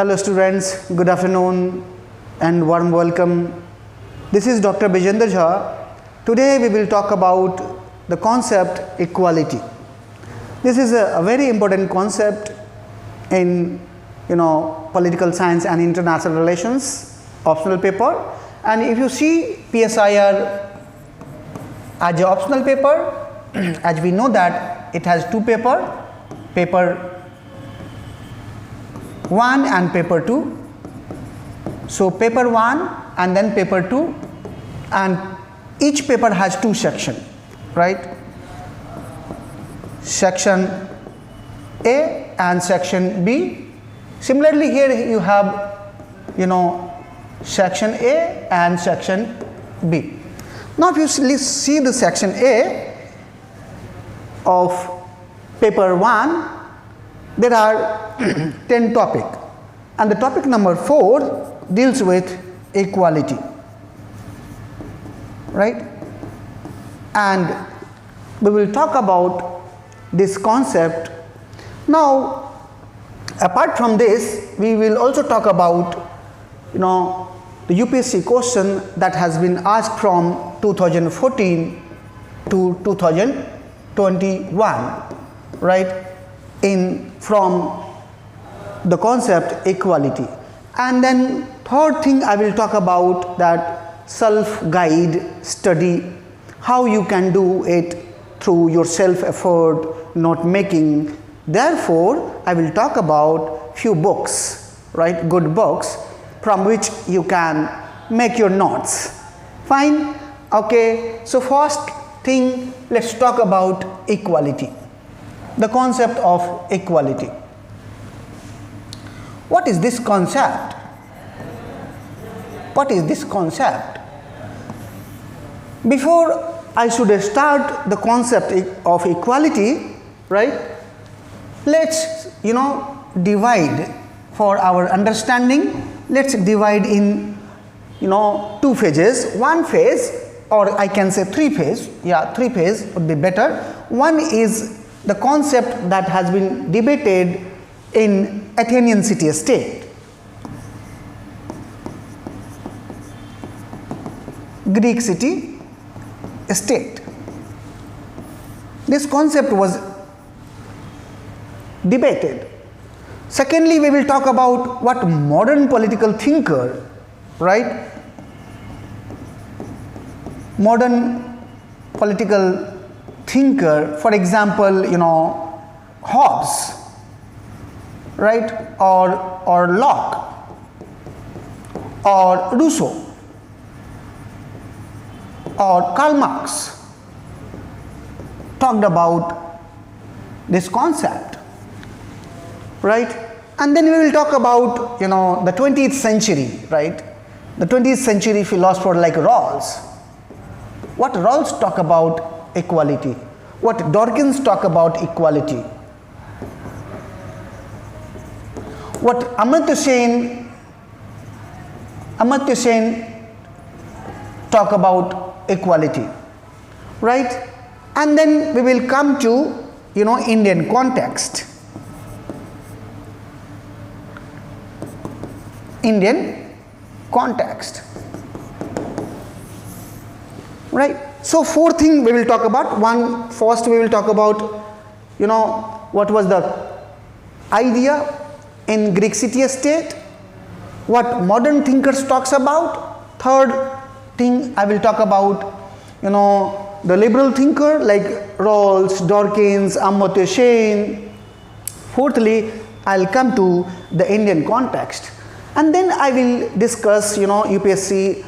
Hello students, good afternoon and warm welcome. This is Dr. Bijendra Jha. Today we will talk about the concept equality. This is a very important concept in political science and international relations optional paper, and if you see PSIR as an optional paper, as we know that it has two paper 1 and paper 2. So paper 1 and then paper 2, and each paper has two sections, right? Section A and section B. Similarly here you have section A and section B. Now if you see the section A of paper 1, there are 10 topics, and the topic number 4 deals with equality, right? And we will talk about this concept. Now apart from this, we will also talk about the UPSC question that has been asked from 2014 to 2021, right, from the concept equality. And then third thing I will talk about that self-guide study, how you can do it through your self-effort, note making. Therefore I will talk about few books, right, good books from which you can make your notes. Fine, okay. So first thing, let's talk about equality, the concept of equality. What is this concept? What is this concept? Before I should start the concept of equality, right, let's divide for our understanding. Let's divide in two phases. One phase, or I can say three phase, three phase would be better. One is the concept that has been debated in Athenian city-state, Greek city-state. This concept was debated. Secondly, we will talk about what modern political thinker, right, modern political thinker, for example, Hobbes, right, or Locke or Rousseau or Karl Marx talked about this concept, right? And then we will talk about the 20th century, right, the 20th century philosopher like Rawls. What Rawls talk about equality, what Dawkins talk about equality, what Amartya Sen talk about equality, right? And then we will come to Indian context. Right. So fourth thing we will talk about. First we will talk about what was the idea in Greek city-state, what modern thinkers talks about. Third thing I will talk about the liberal thinker like Rawls, Dawkins, Amartya Sen. Fourthly, I'll come to the Indian context, and then I will discuss UPSC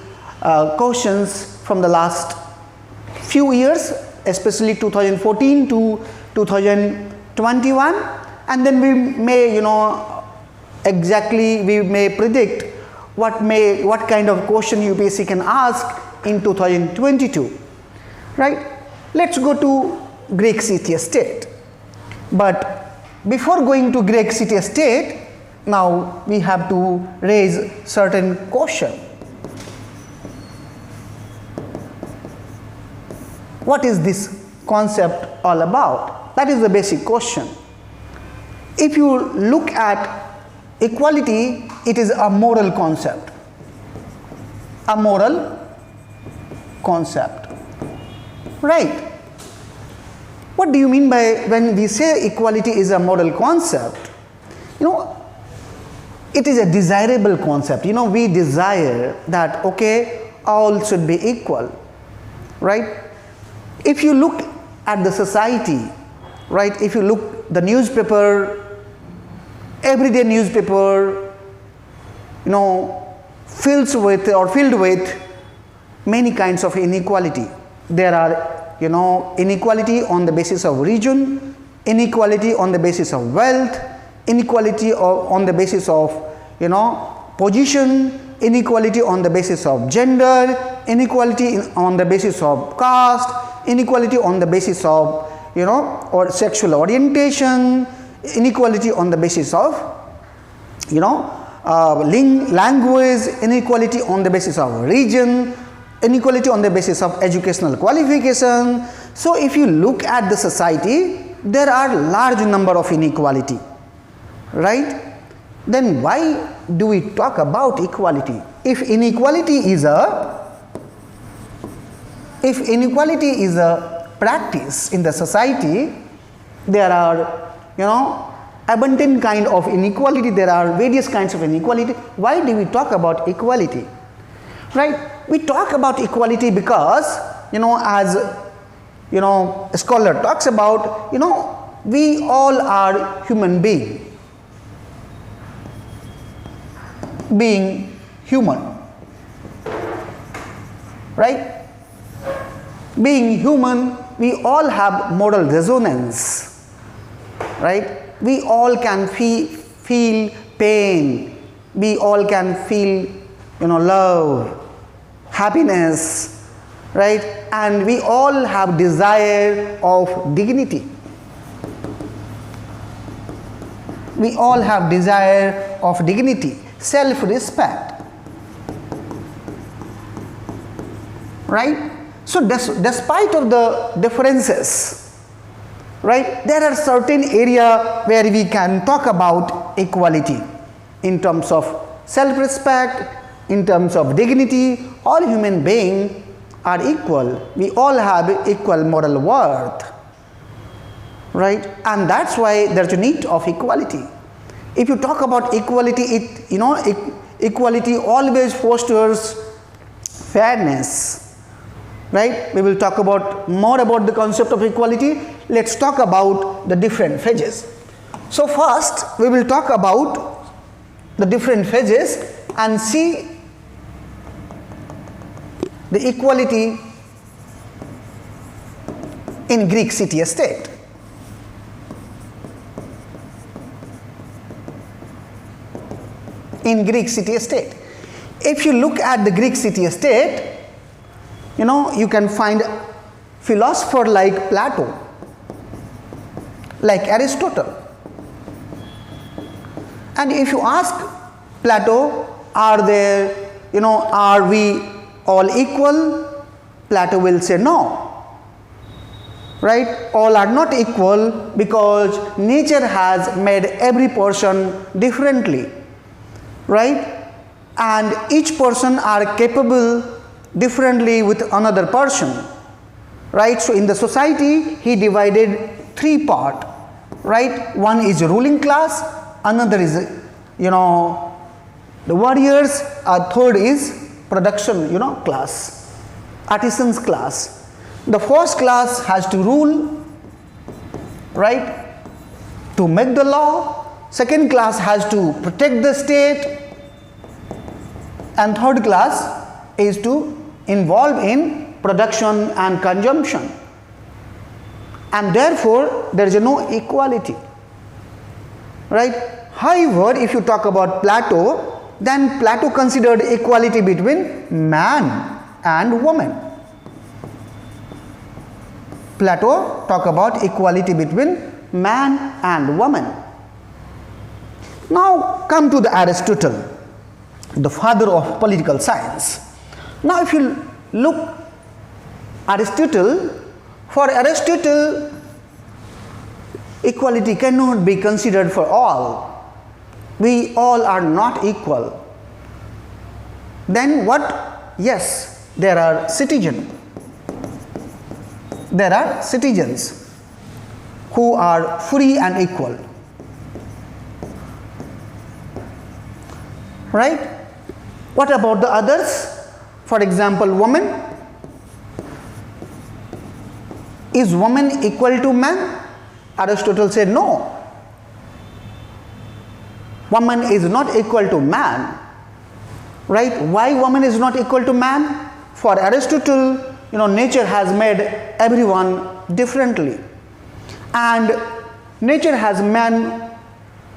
questions from the last few years, especially 2014 to 2021, and then we may we may predict what kind of question UPSC can ask in 2022, right? Let's go to Greek city-state. But before going to Greek city-state, now we have to raise certain question. What is this concept all about? That is the basic question. If you look at equality, it is a moral concept. A moral concept. Right. What do you mean by when we say equality is a moral concept? You know, it is a desirable concept. You know, we desire that, okay, all should be equal. Right. If you look at the society, right, if you look the newspaper, everyday newspaper, you know, filled with many kinds of inequality. There are, you know, inequality on the basis of region, inequality on the basis of wealth, inequality on the basis of, you know, position, inequality on the basis of gender, inequality on the basis of caste, inequality on the basis of, you know, or sexual orientation, inequality on the basis of, you know, language, inequality on the basis of region, inequality on the basis of educational qualification. So if you look at the society, there are large number of inequality, right? Then why do we talk about equality? If inequality is a practice in the society, there are, you know, abundant kind of inequality, there are various kinds of inequality. Why do we talk about equality? Right? We talk about equality because, you know, as, you know, a scholar talks about, you know, we all are human being human, right? Being human, we all have moral resonance, right? We all can feel pain, we all can feel, you know, love, happiness, right? And we all have desire of dignity. We all have desire of dignity, self-respect, right? So despite of the differences, right, there are certain area where we can talk about equality in terms of self-respect, in terms of dignity. All human beings are equal. We all have equal moral worth, right? And that's why there's a need of equality. If you talk about equality, equality always fosters fairness, right? We will talk about more about the concept of equality. Let's talk about the different phases. So first we will talk about the different phases and see the equality in Greek city-state. In Greek city-state, if you look at the Greek city-state, you know, you can find philosopher like Plato, like Aristotle. And if you ask Plato, are we all equal? Plato will say no, right? All are not equal because nature has made every person differently, right? And each person are capable differently with another person, right? So in the society he divided three parts, right? One is ruling class, another is, you know, the warriors, third is production, you know, class, artisans class. The first class has to rule, right, to make the law. Second class has to protect the state, and third class is to involve in production and consumption. And therefore there is no equality, right? However, if you talk about Plato, then Plato considered equality between man and woman. Plato talked about equality between man and woman. Now come to the Aristotle, the father of political science. Now if you look Aristotle, for Aristotle equality cannot be considered for all, We all are not equal. Then what? Yes, there are citizens. There are citizens who are free and equal. Right? What about the others? For example, women. Is woman equal to man? Aristotle said no. Woman is not equal to man. Right? Why woman is not equal to man? For Aristotle, nature has made everyone differently. And nature has man,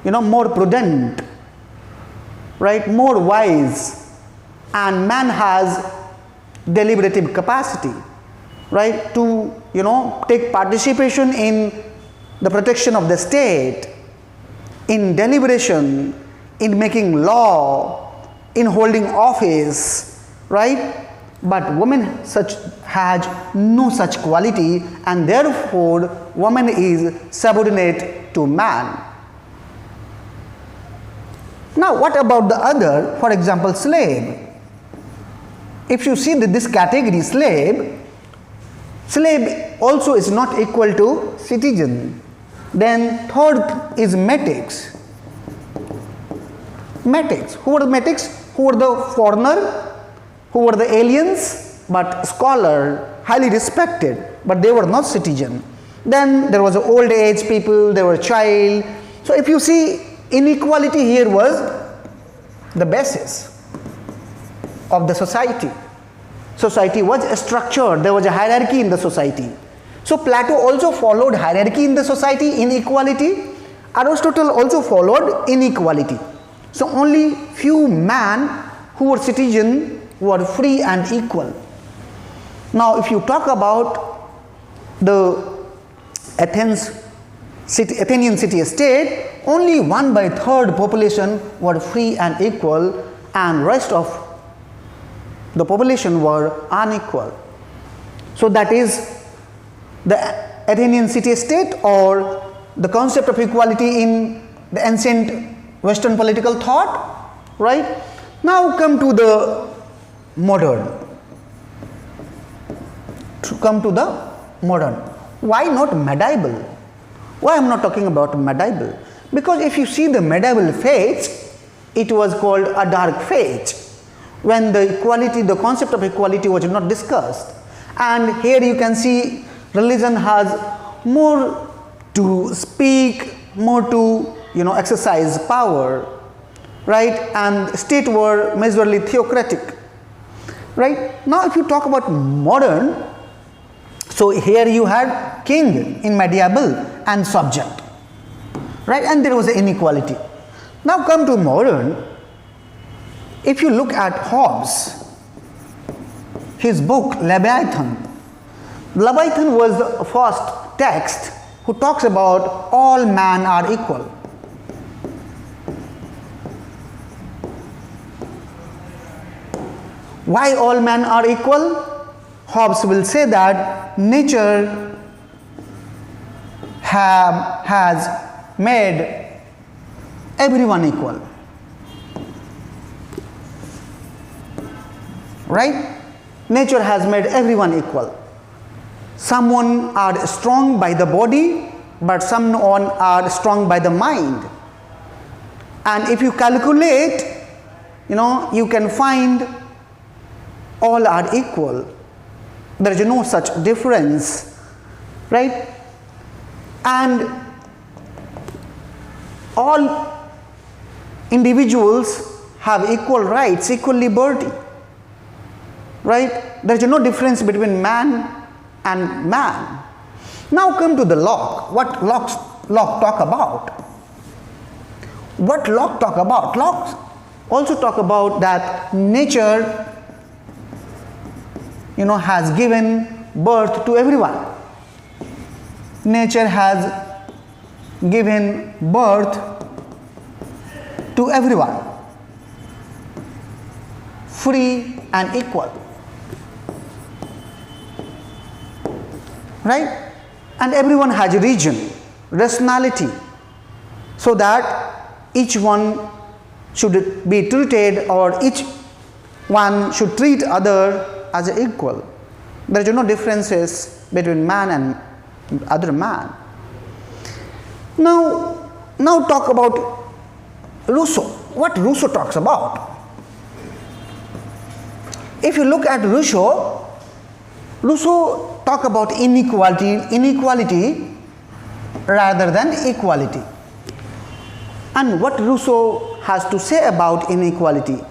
more prudent, right? More wise. And man has deliberative capacity, right? To, take participation in the protection of the state, in deliberation, in making law, in holding office, right? But woman has no such quality, and therefore woman is subordinate to man. Now what about the other? For example, slave. If you see this category, slave also is not equal to citizen. Then third is metics. Metics. Who are the metics? Who are the foreigner? Who were the aliens? But scholar, highly respected, but they were not citizen. Then there was old age people, they were child. So if you see, inequality here was the basis of the society. Society was structured, there was a hierarchy in the society. So Plato also followed hierarchy in the society, inequality. Aristotle also followed inequality. So only few men who were citizen were free and equal. Now if you talk about the Athenian city-state, only 1/3 population were free and equal, and rest of the population were unequal. So that is the Athenian city-state, or the concept of equality in the ancient Western political thought, right? Now come to the modern. Why not medieval? Why I am not talking about medieval? Because if you see the medieval phase, it was called a dark phase, when the equality, the concept of equality was not discussed. And here you can see religion has more to speak, more to exercise power, right? And state were majorly theocratic, right? Now if you talk about modern, so here you had king in medieval and subject, right? And there was an inequality. Now come to modern. If you look at Hobbes, his book Leviathan was the first text who talks about all men are equal. Why all men are equal? Hobbes will say that nature has made everyone equal. Right? Nature has made everyone equal. Someone are strong by the body, but someone are strong by the mind. And if you calculate, you can find all are equal. There is no such difference, right? And all individuals have equal rights, equal liberty, right? There is no difference between man and man. Now come to the Locke. What Locke talk about? What Locke talk about? Locke also talk about that nature has given birth to everyone. Nature has given birth to everyone, free and equal, right? And everyone has reason, rationality, so that each one should be treated, or each one should treat other as equal. There is no differences between man and other man. Now talk about Rousseau. What Rousseau talks about? If you look at Rousseau talk about inequality rather than equality. And what Rousseau has to say about inequality?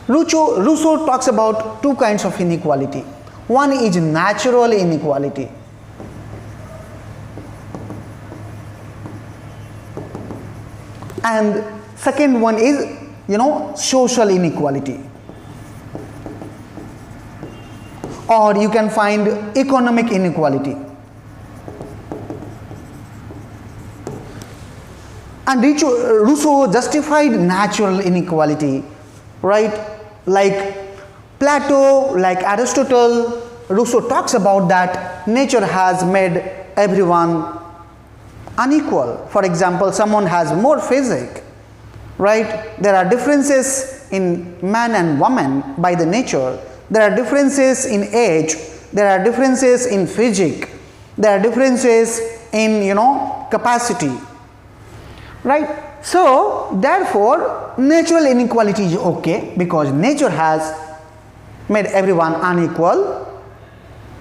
Rousseau talks about two kinds of inequality. One is natural inequality. And second one is, social inequality. Or you can find economic inequality. And Rousseau justified natural inequality, right? Like Plato, like Aristotle, Rousseau talks about that nature has made everyone unequal. For example, someone has more physique, right? There are differences in man and woman by the nature. There are differences in age. There are differences in physique. There are differences in, capacity, right? So therefore natural inequality is okay, because nature has made everyone unequal.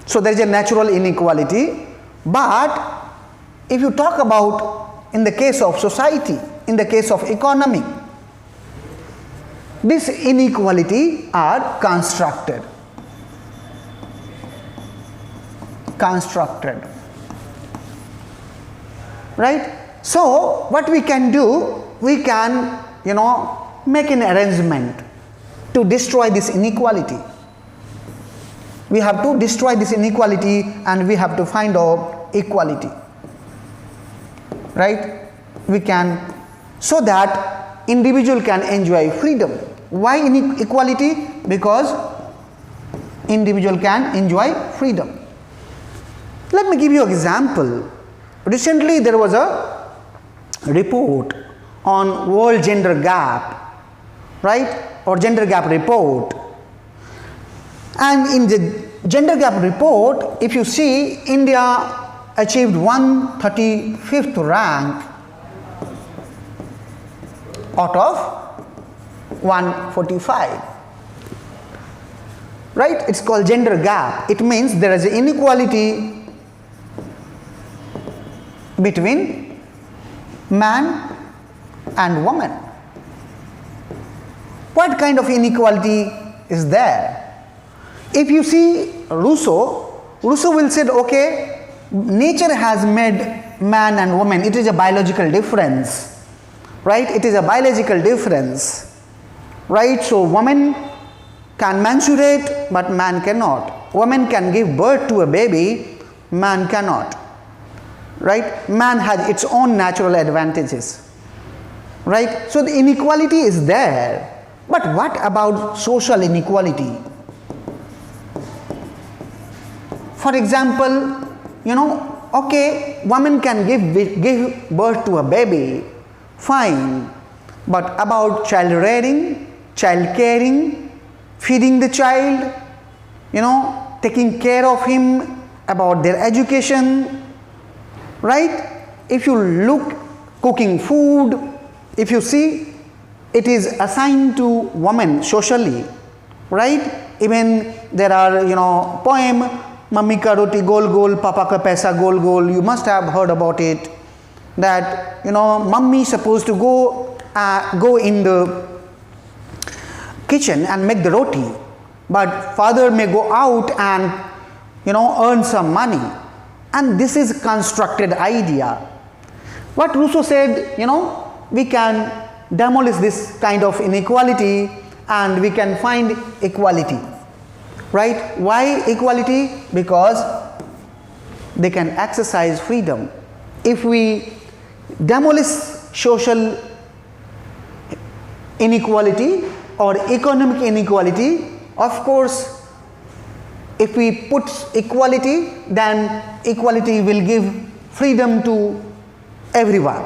So there is a natural inequality. But if you talk about in the case of society, in the case of economy, this inequality are constructed, right? So what we can do, we can make an arrangement to destroy this inequality. We have to destroy this inequality and we have to find out equality, right? We can, so that individual can enjoy freedom. Why inequality? Because individual can enjoy freedom. Let me give you an example. Recently there was a report on world gender gap, right? Or gender gap report. And in the gender gap report, if you see, India achieved 135th rank out of 145, right? It's called gender gap. It means there is inequality between man and woman. What kind of inequality is there? If you see Rousseau will say, okay, nature has made man and woman, it is a biological difference, right? It is a biological difference, right? So woman can menstruate, but man cannot. Woman can give birth to a baby, man cannot, right? Man has its own natural advantages, right? So the inequality is there. But what about social inequality? For example, okay, woman can give birth to a baby, fine, but about child rearing, child caring, feeding the child, taking care of him, about their education, right? If you look, cooking food, if you see, it is assigned to women socially, right? Even there are, poem, Mummy ka roti gol gol, Papa ka paisa gol gol. You must have heard about it. That mummy is supposed to go in the kitchen and make the roti, but father may go out and earn some money. And this is constructed idea. What Rousseau said, we can demolish this kind of inequality and we can find equality. Right? Why equality? Because they can exercise freedom. If we demolish social inequality or economic inequality, of course, if we put equality, then equality will give freedom to everyone.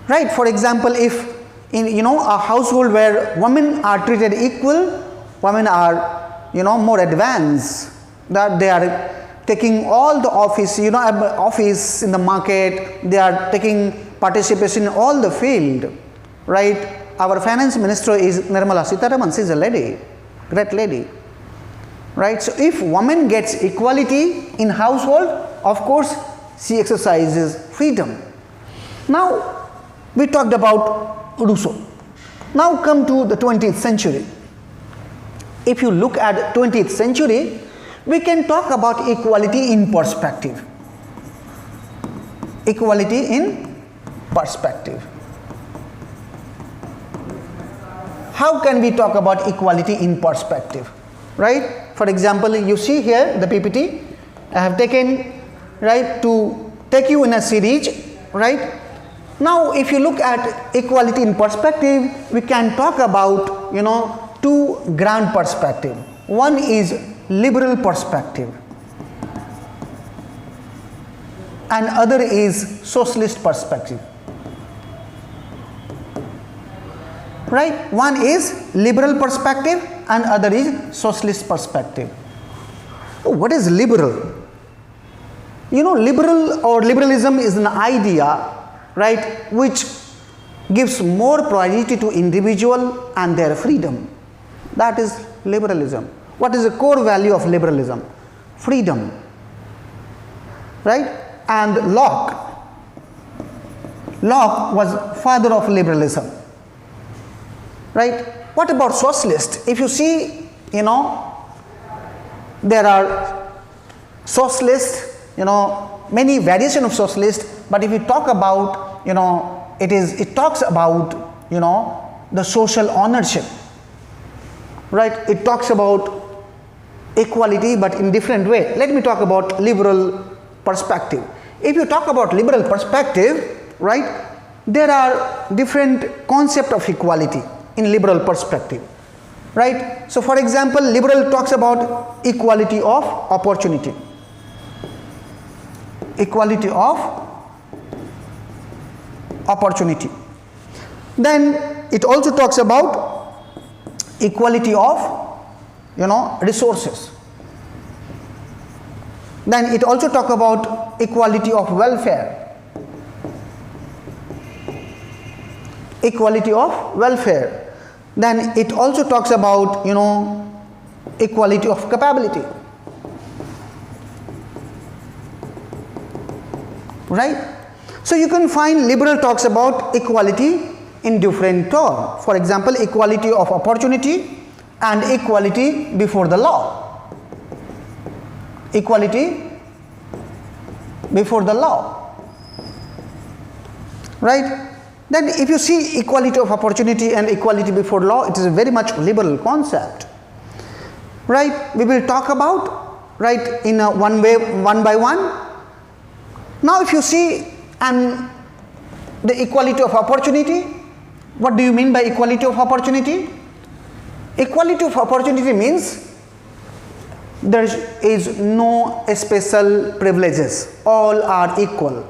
right? For example, if in a household where women are treated equal, women are more advanced, that they are taking all the office, office in the market, they are taking participation in all the field, right? Our finance minister is Nirmala Sitharaman. She is a lady, great lady, right? So if woman gets equality in household, of course she exercises freedom. Now we talked about Rousseau. Now come to the 20th century. If you look at 20th century, we can talk about equality in perspective. Equality in perspective. How can we talk about equality in perspective, right? For example, you see here the PPT I have taken, right, to take you in a series, right? Now if you look at equality in perspective, we can talk about two grand perspective. One is liberal perspective and other is socialist perspective, right? One is liberal perspective and other is socialist perspective. What is liberal? Liberal or liberalism is an idea, right, which gives more priority to individual and their freedom. That is liberalism. What is the core value of liberalism? Freedom, right? And Locke was father of liberalism, right? What about socialist? If you see, there are socialists, many variation of socialist, but if you talk about, it talks about, the social ownership, right? It talks about equality but in different way. Let me talk about liberal perspective. If you talk about liberal perspective, right, there are different concept of equality in liberal perspective, right? So for example, liberal talks about equality of opportunity. Equality of opportunity. Then it also talks about equality of resources. Then it also talks about equality of welfare. Equality of welfare. Then it also talks about equality of capability, right? So you can find liberal talks about equality in different terms. For example, equality of opportunity and equality before the law. Equality before the law, right? Then if you see equality of opportunity and equality before law, it is a very much liberal concept, right? We will talk about, right, in a one by one. Now if you see and the equality of opportunity, what do you mean by equality of opportunity? Equality of opportunity means there is no special privileges, all are equal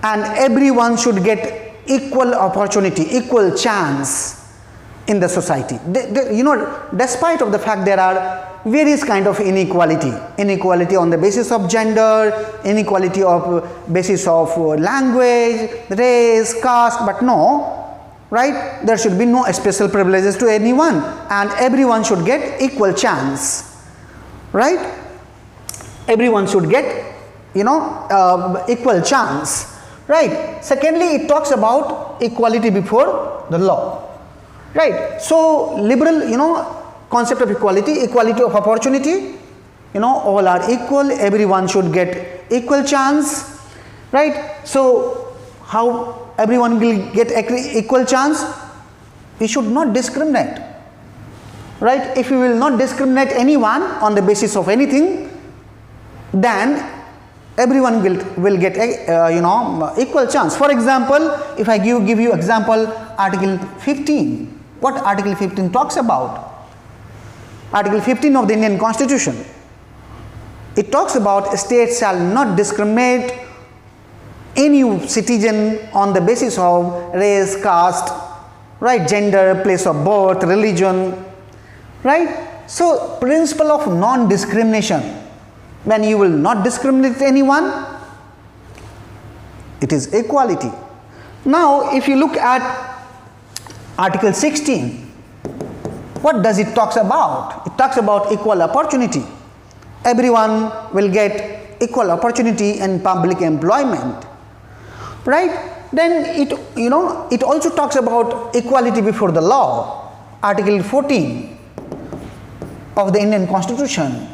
and everyone should get equal opportunity, equal chance in the society. Despite of the fact there are various kind of inequality on the basis of gender, inequality of basis of language, race, caste, but no, right, there should be no special privileges to anyone and everyone should get equal chance, right? Everyone should get equal chance, right? Secondly, it talks about equality before the law, right? So liberal concept of equality of opportunity, all are equal, everyone should get equal chance, right? So how everyone will get equal chance? We should not discriminate, right? If we will not discriminate anyone on the basis of anything, then everyone will get equal chance. For example, if I give you example, Article 15. What Article 15 talks about? Article 15 of the Indian Constitution. It talks about states shall not discriminate any citizen on the basis of race, caste, right, gender, place of birth, religion, right. So principle of non-discrimination, when you will not discriminate anyone, it is equality. Now if you look at Article 16, what does it talks about? It talks about equal opportunity. Everyone will get equal opportunity in public employment, right. Then it also talks about equality before the law. Article 14 of the Indian Constitution,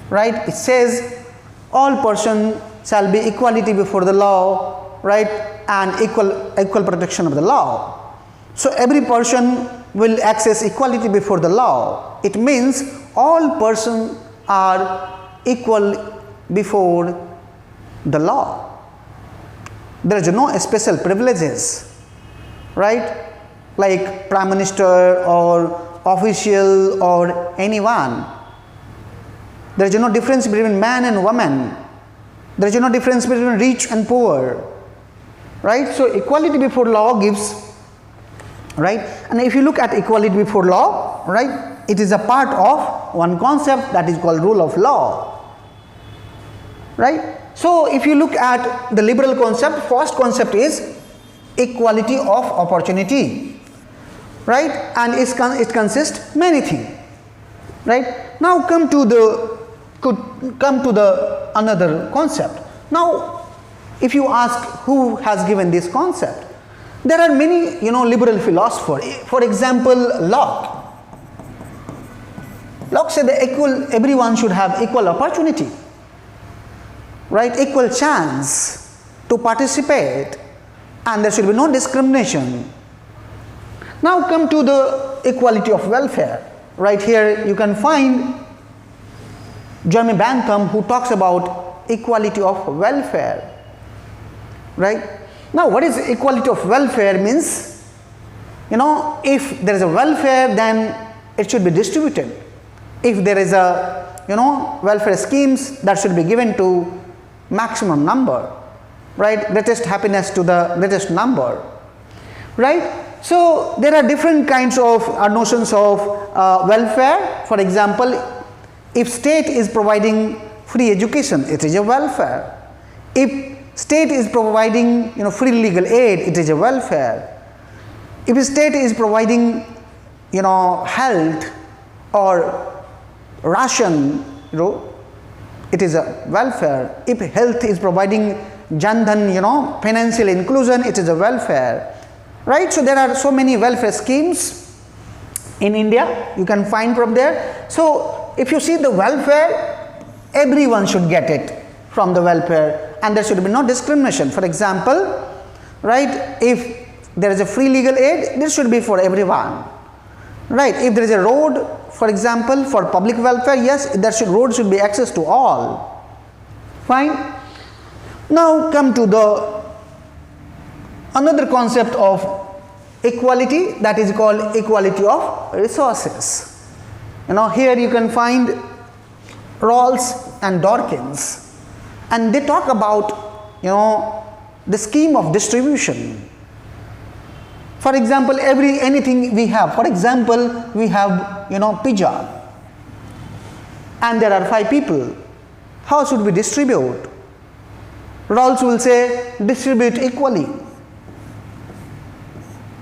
right, it says all persons shall be equality before the law, right, and equal protection of the law. So every person will access equality before the law. It means all persons are equal before the law. There is no special privileges, right, like Prime Minister or official or anyone. There is no difference between man and woman. There is no difference between rich and poor, right. So equality before law gives, right, and if you look at equality before law, right, it is a part of one concept that is called rule of law, right. So if you look at the liberal concept, first concept is equality of opportunity, right, and it consists many things, right. Now come to the another concept. Now if you ask who has given this concept, there are many liberal philosophers. For example, Locke said that everyone should have equal opportunity, right, equal chance to participate, and there should be no discrimination. Now come to the equality of welfare. Right here you can find Jeremy Bentham, who talks about equality of welfare, right. Now what is equality of welfare means? If there is a welfare, then it should be distributed. If there is a welfare schemes, that should be given to maximum number, right, greatest happiness to the greatest number, right. So there are different kinds of notions of welfare. For example, if state is providing free education, it is a welfare. If state is providing free legal aid, it is a welfare. If state is providing health or ration, it is a welfare. If health is providing Jan Dhan, financial inclusion, it is a welfare, right. So there are so many welfare schemes in India, you can find from there. So if you see the welfare, everyone should get it from the welfare, and there should be no discrimination. For example, right, if there is a free legal aid, this should be for everyone, right. If there is a road, for example, for public welfare, yes, road should be access to all, fine. Now come to the another concept of equality, that is called equality of resources. Here you can find Rawls and Dawkins, and they talk about the scheme of distribution. For example, anything we have, for example, we have pizza, and there are 5 people. How should we distribute? Rawls will say distribute equally.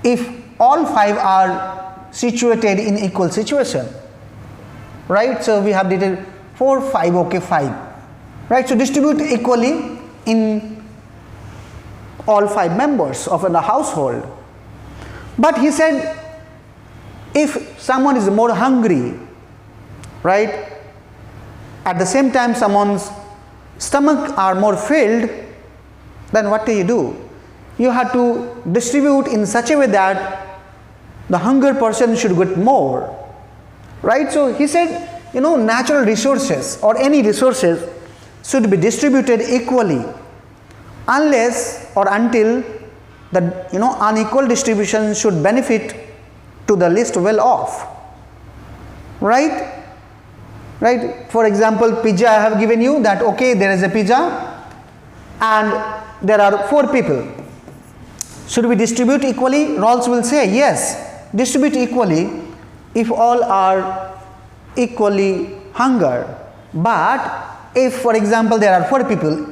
If all 5 are situated in equal situation, right, so we have detailed 4, 5, okay, 5, right. So distribute equally in all 5 members of the household. But he said, if someone is more hungry, right, at the same time someone's stomach are more filled, then what do? You have to distribute in such a way that the hunger person should get more, right. So he said, natural resources or any resources should be distributed equally, unless or until the unequal distribution should benefit to the least well off, right. For example, pizza, I have given you that, okay, there is a pizza, and there are 4 people. Should we distribute equally? Rawls will say yes, distribute equally if all are equally hunger. But if, for example, there are 4 people,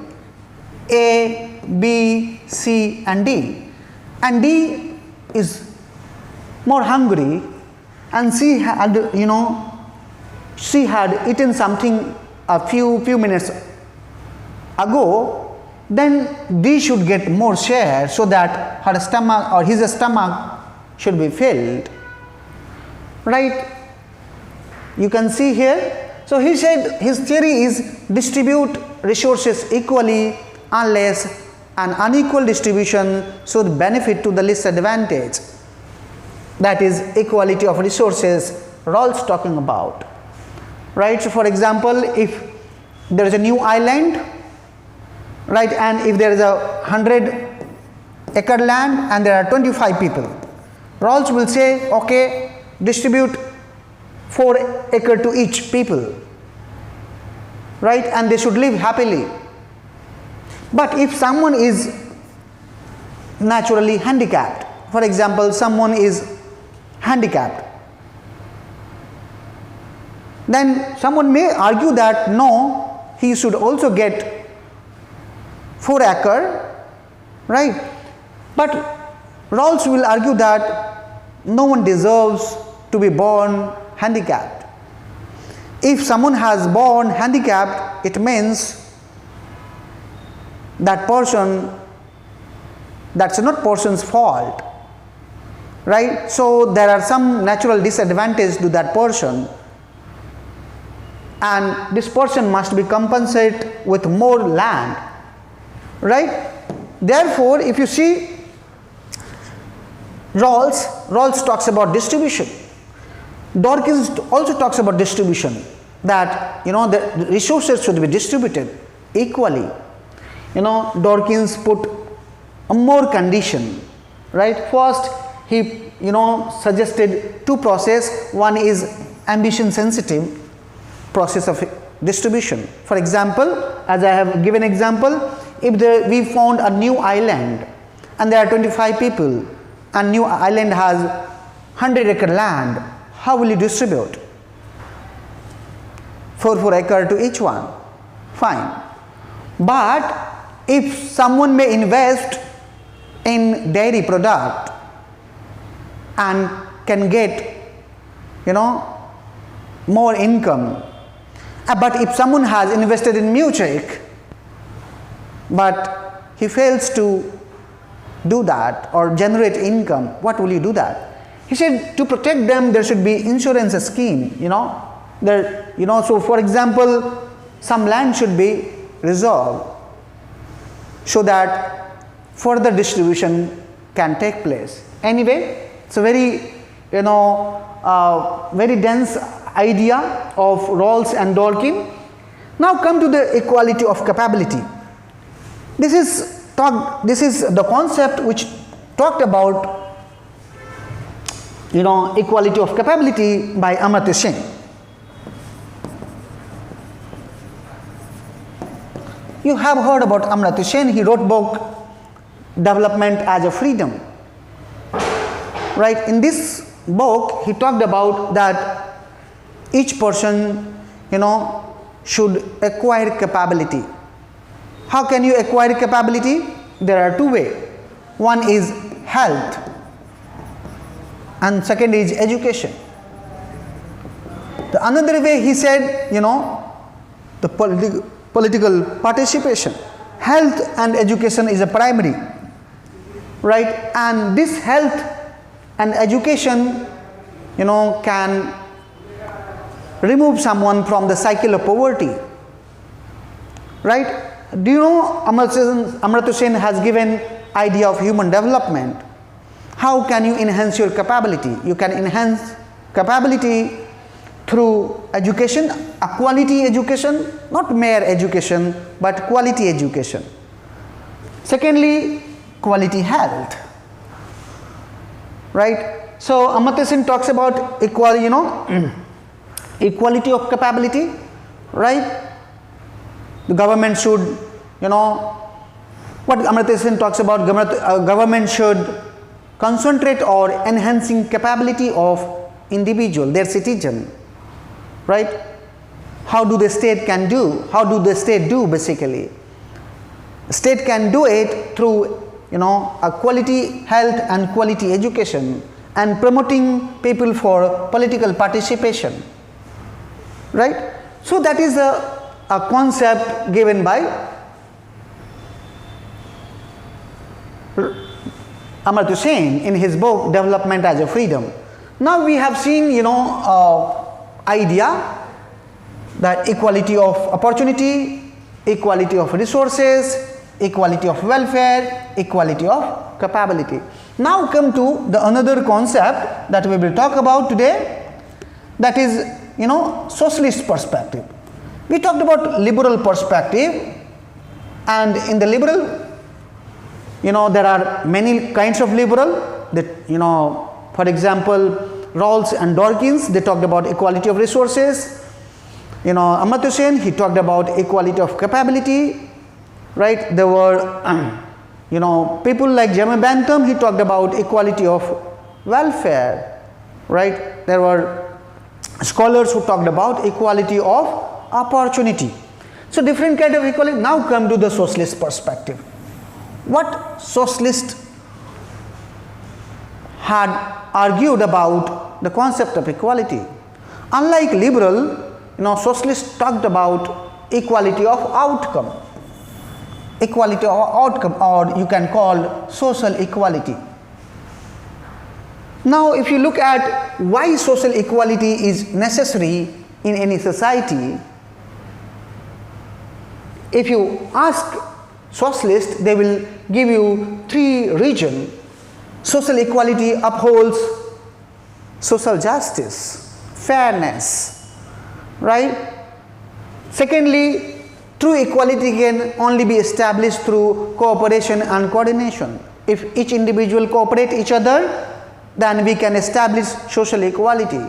A, B, C and D, and D is more hungry and C had, she had eaten something a few minutes ago, then D should get more share so that her stomach or his stomach should be filled, right? You can see here. So he said his theory is distribute resources equally unless an unequal distribution should benefit to the least advantage. That is equality of resources Rawls talking about, right? So for example, if there is a new island, right, and if there is a 100-acre land and there are 25 people, Rawls will say, okay, distribute 4 acre to each people, right, and they should live happily. But if someone is naturally handicapped, for example, someone is handicapped, then someone may argue that no, he should also get 4 acre, right? But Rawls will argue that no one deserves to be born handicapped. If someone has born handicapped, it means that person, that's not person's fault, right? So there are some natural disadvantages to that person, and this person must be compensated with more land, right? Therefore, if you see, Rawls talks about distribution. Dawkins also talks about distribution, that the resources should be distributed equally. Dawkins put a more condition, right? First, he suggested 2 process. One is ambition sensitive process of distribution. For example, as I have given example, if we found a new island and there are 25 people and new island has 100-acre land, how will you distribute? 4 acre to each one, fine. But if someone may invest in dairy product and can get more income, but if someone has invested in music but he fails to do that or generate income, what will you do that? He said to protect them there should be insurance scheme, so for example, some land should be reserved so that further distribution can take place. Anyway, it's a very very dense idea of Rawls and Dawkins. Now come to the equality of capability. This is the concept which talked about equality of capability by Amartya Sen. You have heard about Amartya Sen. He wrote book Development as a Freedom, right? In this book he talked about that each person should acquire capability. How can you acquire capability? There are 2 ways. One is health and second is education. The another way, he said, the political participation. Health and education is a primary, right? And this health and education can remove someone from the cycle of poverty, right? Do you know Amartya Sen has given idea of human development. How can you enhance your capability? You can enhance capability through education, a quality education, not mere education, but quality education. Secondly, quality health, right? So Amartya Sen talks about equality of capability, right? The government should What Amartya Sen talks about, government should concentrate on enhancing capability of individual, their citizen, right? How do the state can do? How do the state do basically? State can do it through a quality health and quality education and promoting people for political participation, right? So that is a concept given by Amartya Sen in his book Development as a Freedom. Now we have seen idea that equality of opportunity, equality of resources, equality of welfare, equality of capability. Now come to the another concept that we will talk about today, that is socialist perspective. We talked about liberal perspective, and in the liberal there are many kinds of liberal that for example Rawls and Dawkins, they talked about equality of resources. Amartya Sen, he talked about equality of capability, right? There were people like Jeremy Bentham, he talked about equality of welfare, right? There were scholars who talked about equality of opportunity. So different kind of equality. Now come to the socialist perspective. What socialists had argued about the concept of equality? Unlike liberal, socialists talked about equality of outcome. Equality of outcome, or you can call social equality. Now if you look at why social equality is necessary in any society, if you ask socialists, they will give you three reasons. Social equality upholds social justice, fairness, right? Secondly, true equality can only be established through cooperation and coordination. If each individual cooperate each other, then we can establish social equality,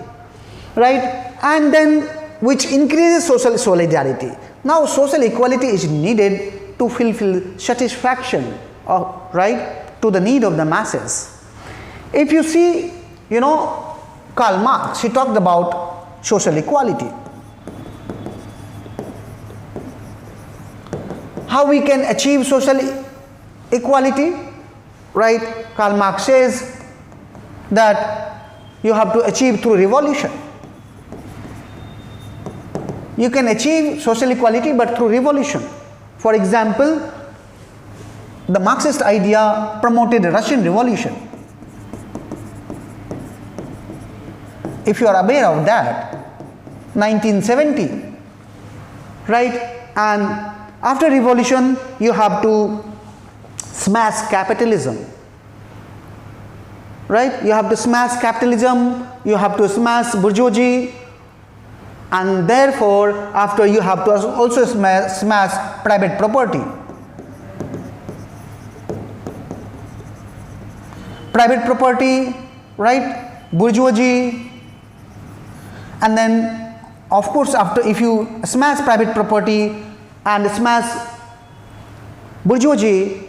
right? And then which increases social solidarity. Now social equality is needed to fulfill satisfaction right, to the need of the masses. If you see, Karl Marx, he talked about social equality. How we can achieve social equality, right? Karl Marx says that you have to achieve through revolution. You can achieve social equality but through revolution. For example, the Marxist idea promoted the Russian Revolution. If you are aware of that, 1970, right? And after revolution, you have to smash capitalism, right? You have to smash capitalism, you have to smash bourgeoisie, and therefore after you have to also smash private property. Private property, right? Bourgeoisie, and then of course after, if you smash private property and smash bourgeoisie,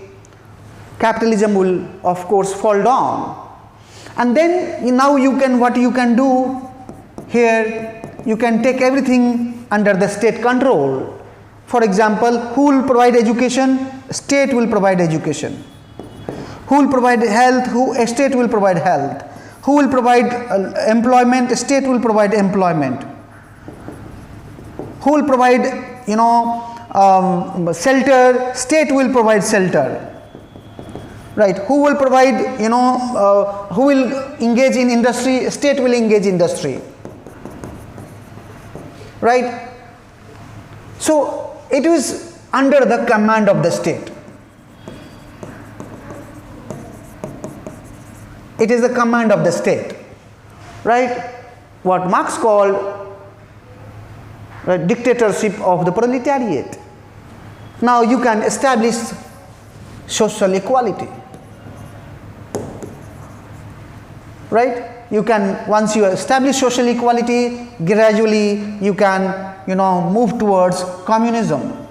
capitalism will of course fall down. And then now you can, what you can do here, you can take everything under the state control. For example, who will provide education? State will provide education. Who will provide health? State will provide health. Who will provide employment? State will provide employment. Who will provide shelter? State will provide shelter. Right? Who will provide, who will engage in industry? State will engage industry. Right? So it is under the command of the state. It is the command of the state, right? What Marx called dictatorship of the proletariat. Now you can establish social equality, right? You can, once you establish social equality, gradually you can, move towards communism.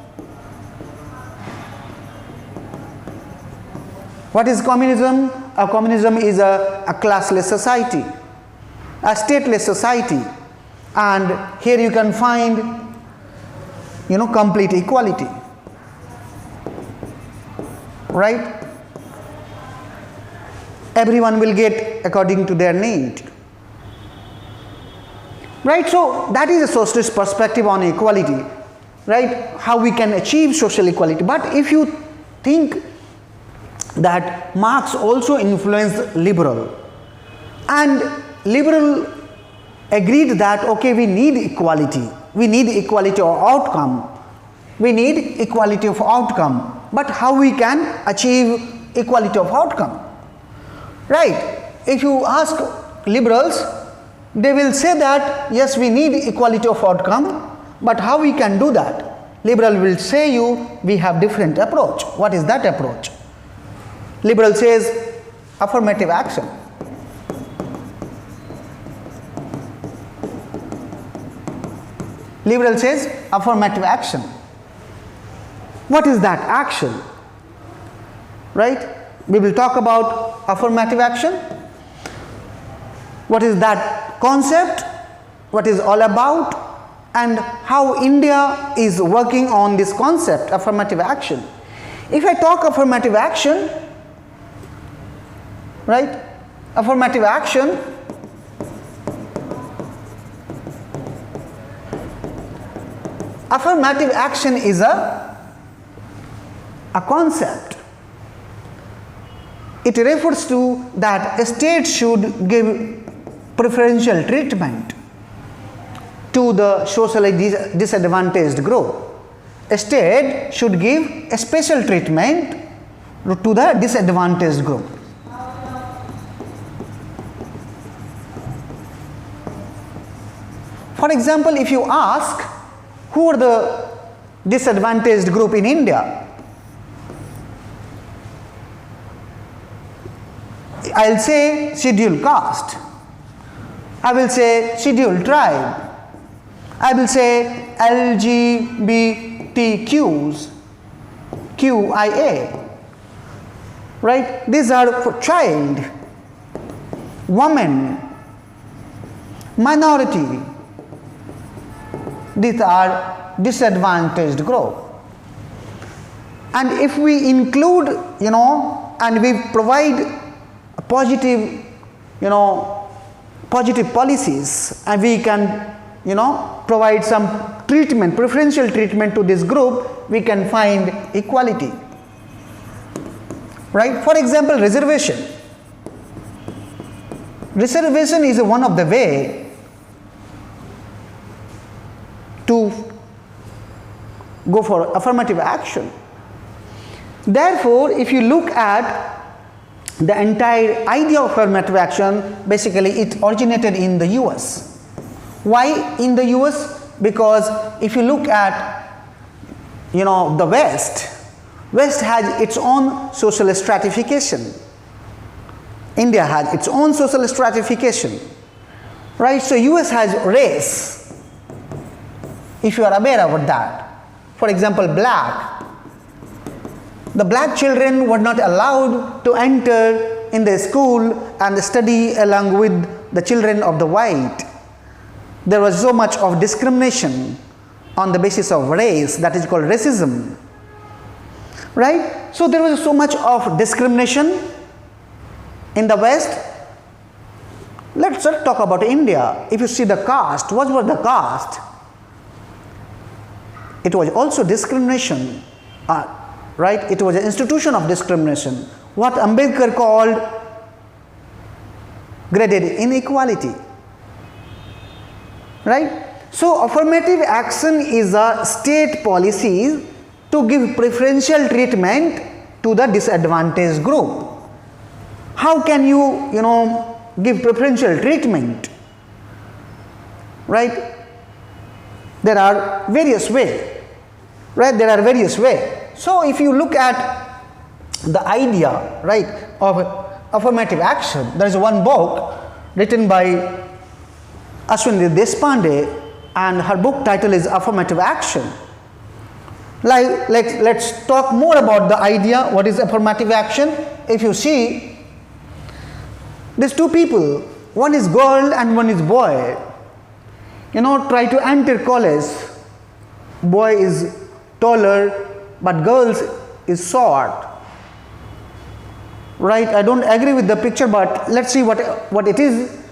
What is communism? Communism is a classless society, a stateless society, and here you can find, complete equality, right? Everyone will get according to their need, right? So that is a socialist perspective on equality, right? How we can achieve social equality. But if you think that Marx also influenced liberal, and liberal agreed that okay, we need equality of outcome, but how we can achieve equality of outcome, right? If you ask liberals, they will say that yes, we need equality of outcome, but how we can do that? Liberal will say you, we have different approach. What is that approach? Liberal says affirmative action. Liberal says affirmative action. What is that action? Right? We will talk about affirmative action. What is that concept? What is all about? And how India is working on this concept, affirmative action. If I talk affirmative action, right? Affirmative action is a concept. It refers to that a state should give preferential treatment to the socially disadvantaged group. A state should give a special treatment to the disadvantaged group. For example, if you ask who are the disadvantaged group in India, I'll say scheduled caste, I will say scheduled tribe, I will say LGBTQs, QIA, right? These are for child, woman, minority. These are disadvantaged group. And if we include, and we provide positive, positive policies, and we can, provide some treatment, preferential treatment to this group, we can find equality. Right? For example, reservation. Reservation is one of the way to go for affirmative action. Therefore, if you look at the entire idea of affirmative action, basically it originated in the US. Why in the US? Because if you look at, the West has its own social stratification. India has its own social stratification, right? So US has race. If you are aware about that, for example, the black children were not allowed to enter in the school and study along with the children of the white. There was so much of discrimination on the basis of race, that is called racism, right? So there was so much of discrimination in the West. Let's talk about India. If you see the caste, what was the caste? It was also discrimination, right? It was an institution of discrimination. What Ambedkar called graded inequality, right? So affirmative action is a state policy to give preferential treatment to the disadvantaged group. How can you, give preferential treatment, right? There are various ways, right? There are various ways. So if you look at the idea, right, of affirmative action, there is one book written by Ashwini Deshpande, and her book title is Affirmative Action. Let's talk more about the idea what is affirmative action. If you see, these two people, one is girl and one is boy, try to enter college. Boy is taller but girls is short, right? I don't agree with the picture, but let's see what it is.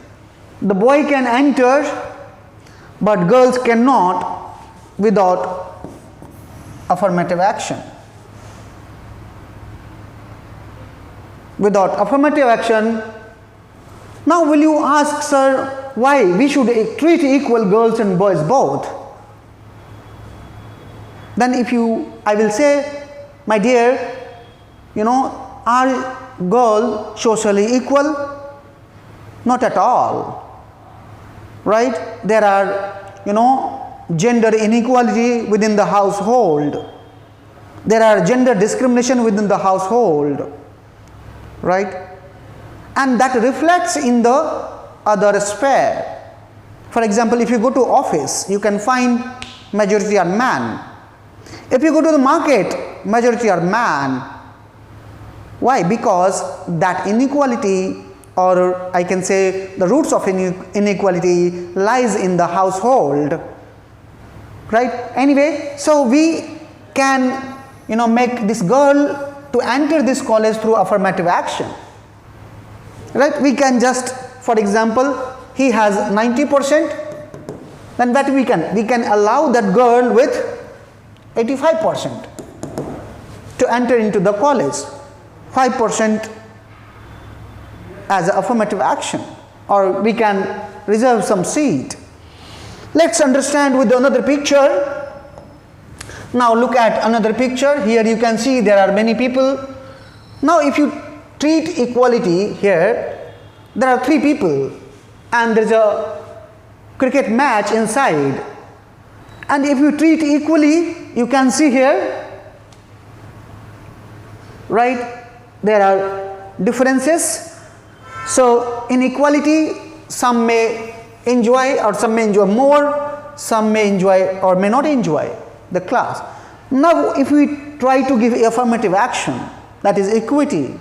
The boy can enter but girls cannot without affirmative action. Without affirmative action, now will you ask, sir, why we should treat equal girls and boys both? Then I will say, my dear, are girls socially equal? Not at all, right? There are, gender inequality within the household. There are gender discrimination within the household, right? And that reflects in the other sphere. For example, if you go to office, you can find majority are man. If you go to the market, majority are man. Why? Because that inequality, or I can say the roots of inequality lies in the household, right? Anyway, so we can make this girl to enter this college through affirmative action, right? We can just, for example, he has 90%, then what we can allow that girl with 85% to enter into the college, 5% as affirmative action, or we can reserve some seat. Let's understand with another picture. Now look at another picture. Here you can see there are many people. Now if you treat equality here, there are 3 people and there is a cricket match inside. And if you treat equally, you can see here, right, there are differences. So in equality, some may enjoy or some may enjoy more, some may enjoy or may not enjoy the class. Now if we try to give affirmative action, that is equity,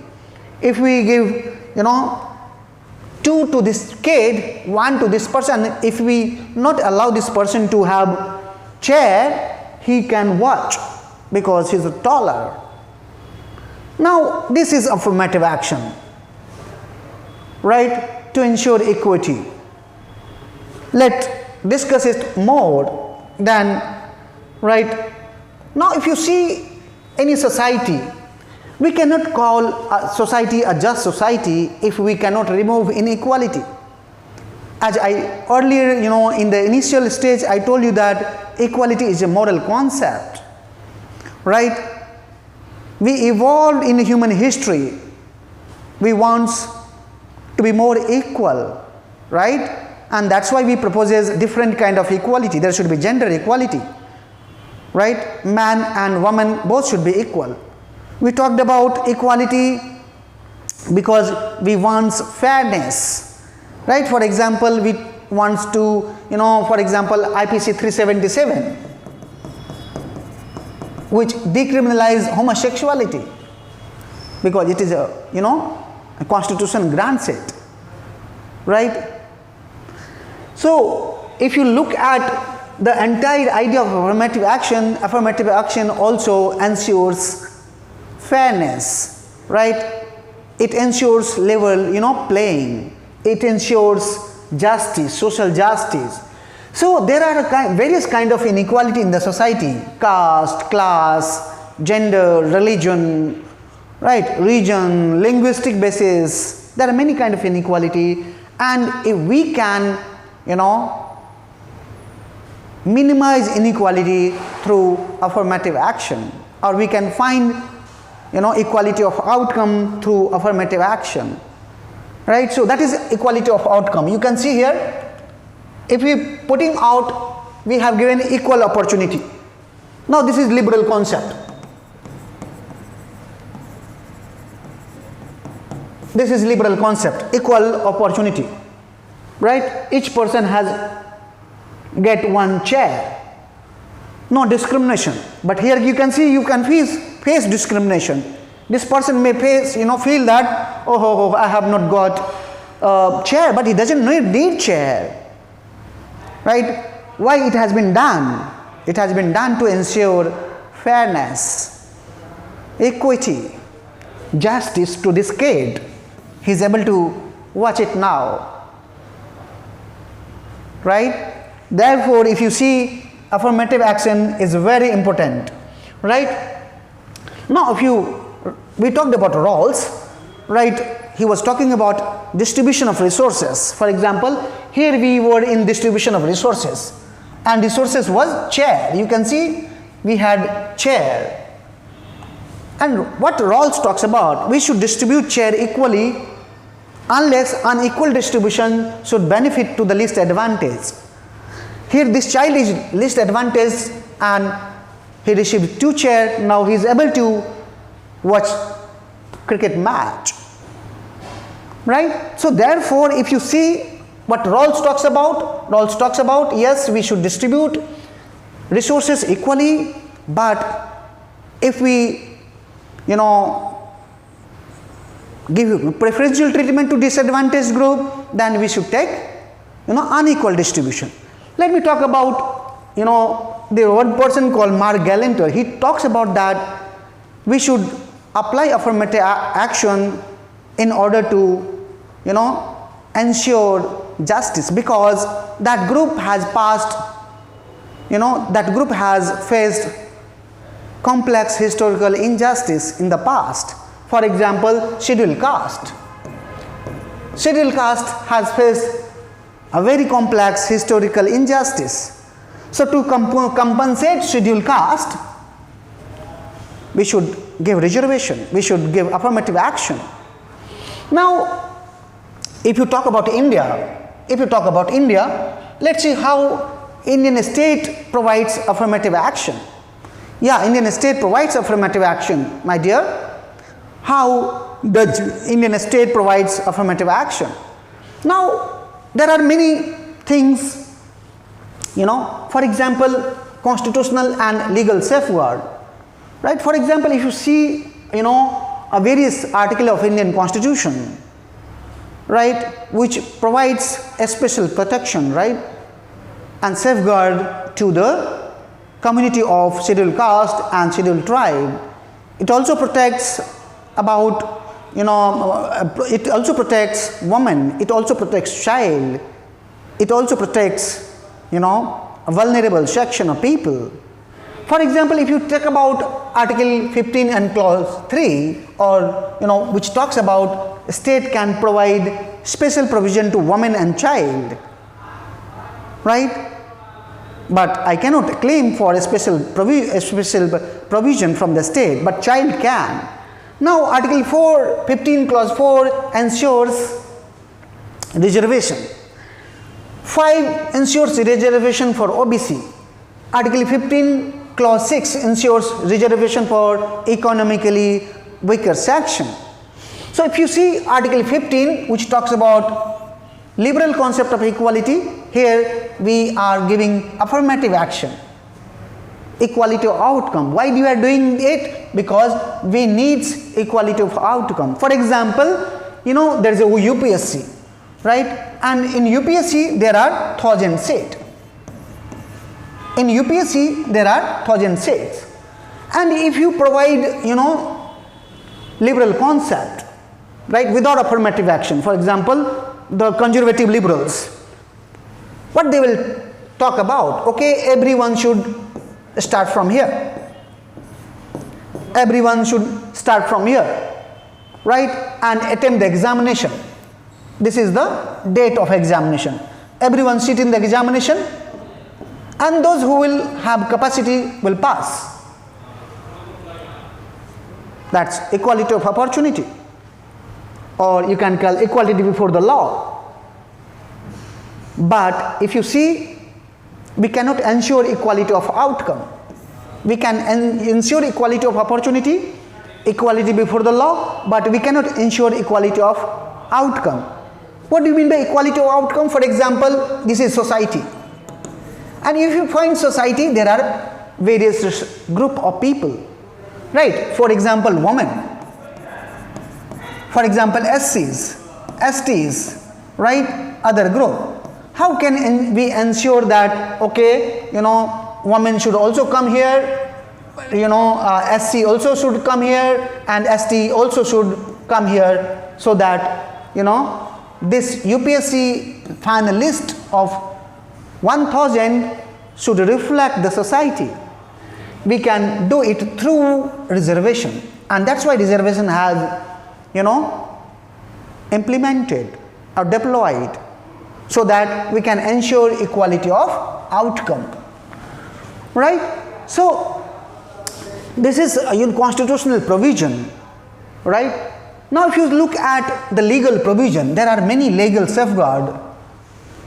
if we give 2 to this kid, 1 to this person, if we not allow this person to have chair, he can watch because he is taller. Now this is affirmative action, right, to ensure equity. Let's discuss it more then, right. Now if you see any society, we cannot call a society a just society if we cannot remove inequality. As I earlier, in the initial stage, I told you that equality is a moral concept, right? We evolved in human history. We want to be more equal, right? And that's why we propose different kind of equality. There should be gender equality, right? Man and woman both should be equal. We talked about equality because we want fairness, right? For example, we want to, for example, IPC 377, which decriminalize homosexuality because it is a constitution grants it, right? So if you look at the entire idea of affirmative action also ensures fairness, right? It ensures level, playing. It ensures justice, social justice. So there are various kind of inequality in the society: caste, class, gender, religion, right? Region, linguistic basis. There are many kind of inequality, and if we can, minimize inequality through affirmative action, or we can find equality of outcome through affirmative action, right? So that is equality of outcome. You can see here, if we putting out, we have given equal opportunity. Now this is liberal concept. This is liberal concept, equal opportunity, right? Each person has get one chair, no discrimination. But here you can see, you can face discrimination. This person may face, feel that, oh, I have not got chair, but he doesn't need chair. Right? Why it has been done? It has been done to ensure fairness, equity, justice to this kid. He is able to watch it now. Right? Therefore, if you see, affirmative action is very important. Right? Now, we talked about roles, right? He was talking about distribution of resources. For example, here we were in distribution of resources, and resources was chair. You can see we had chair. And what roles talks about? We should distribute chair equally unless unequal distribution should benefit to the least advantage. Here this child is least advantaged and he received 2 chairs. Now he is able to watch cricket match. Right? So therefore, if you see what Rawls talks about, yes, we should distribute resources equally, but if we, give preferential treatment to disadvantaged group, then we should take, unequal distribution. Let me talk about, the one person called Mark Galanter. He talks about that we should apply affirmative action in order to, ensure justice, because that group has passed, that group has faced complex historical injustice in the past. For example, scheduled caste. Scheduled caste has faced a very complex historical injustice. So to compensate scheduled caste, we should give reservation, we should give affirmative action. Now, if you talk about India, let's see how Indian state provides affirmative action. Yeah, Indian state provides affirmative action, my dear. How does Indian state provides affirmative action? Now, there are many things, for example, constitutional and legal safeguard. Right? For example, if you see, a various article of Indian Constitution, right, which provides a special protection, right, and safeguard to the community of scheduled caste and scheduled tribe. It also protects about, it also protects women, it also protects child, it also protects, a vulnerable section of people. For example, if you talk about Article 15 and Clause 3, or which talks about state can provide special provision to women and child, right? But I cannot claim for a special provision from the state, but child can. Now, Article 15 Clause 4 ensures reservation. 5 ensures reservation for OBC. Article 15 Clause 6 ensures reservation for economically weaker section. So, if you see Article 15, which talks about liberal concept of equality, here we are giving affirmative action, equality of outcome. Why we are doing it? Because we need equality of outcome. For example, there is a UPSC, right? And in UPSC there are 1,000 seats. In UPSC there are 1,000 seats, and if you provide liberal concept, right, without affirmative action, for example, the conservative liberals, what they will talk about? Okay, everyone should start from here. Everyone should start from here, right, and attempt the examination. This is the date of examination. Everyone sit in the examination, and those who will have capacity will pass. That's equality of opportunity, or you can call equality before the law. But if you see, we cannot ensure equality of outcome. We can ensure equality of opportunity, equality before the law, but we cannot ensure equality of outcome. What do you mean by equality of outcome? For example, this is society. And if you find society, there are various group of people, right? For example, women, for example, SCs, STs, right? Other group. How can we ensure that, okay, women should also come here, SC also should come here, and ST also should come here, so that, this UPSC finalist of 1000 should reflect the society. We can do it through reservation, and that's why reservation has, implemented or deployed, so that we can ensure equality of outcome, right? So this is a constitutional provision, right? Now if you look at the legal provision, there are many legal safeguards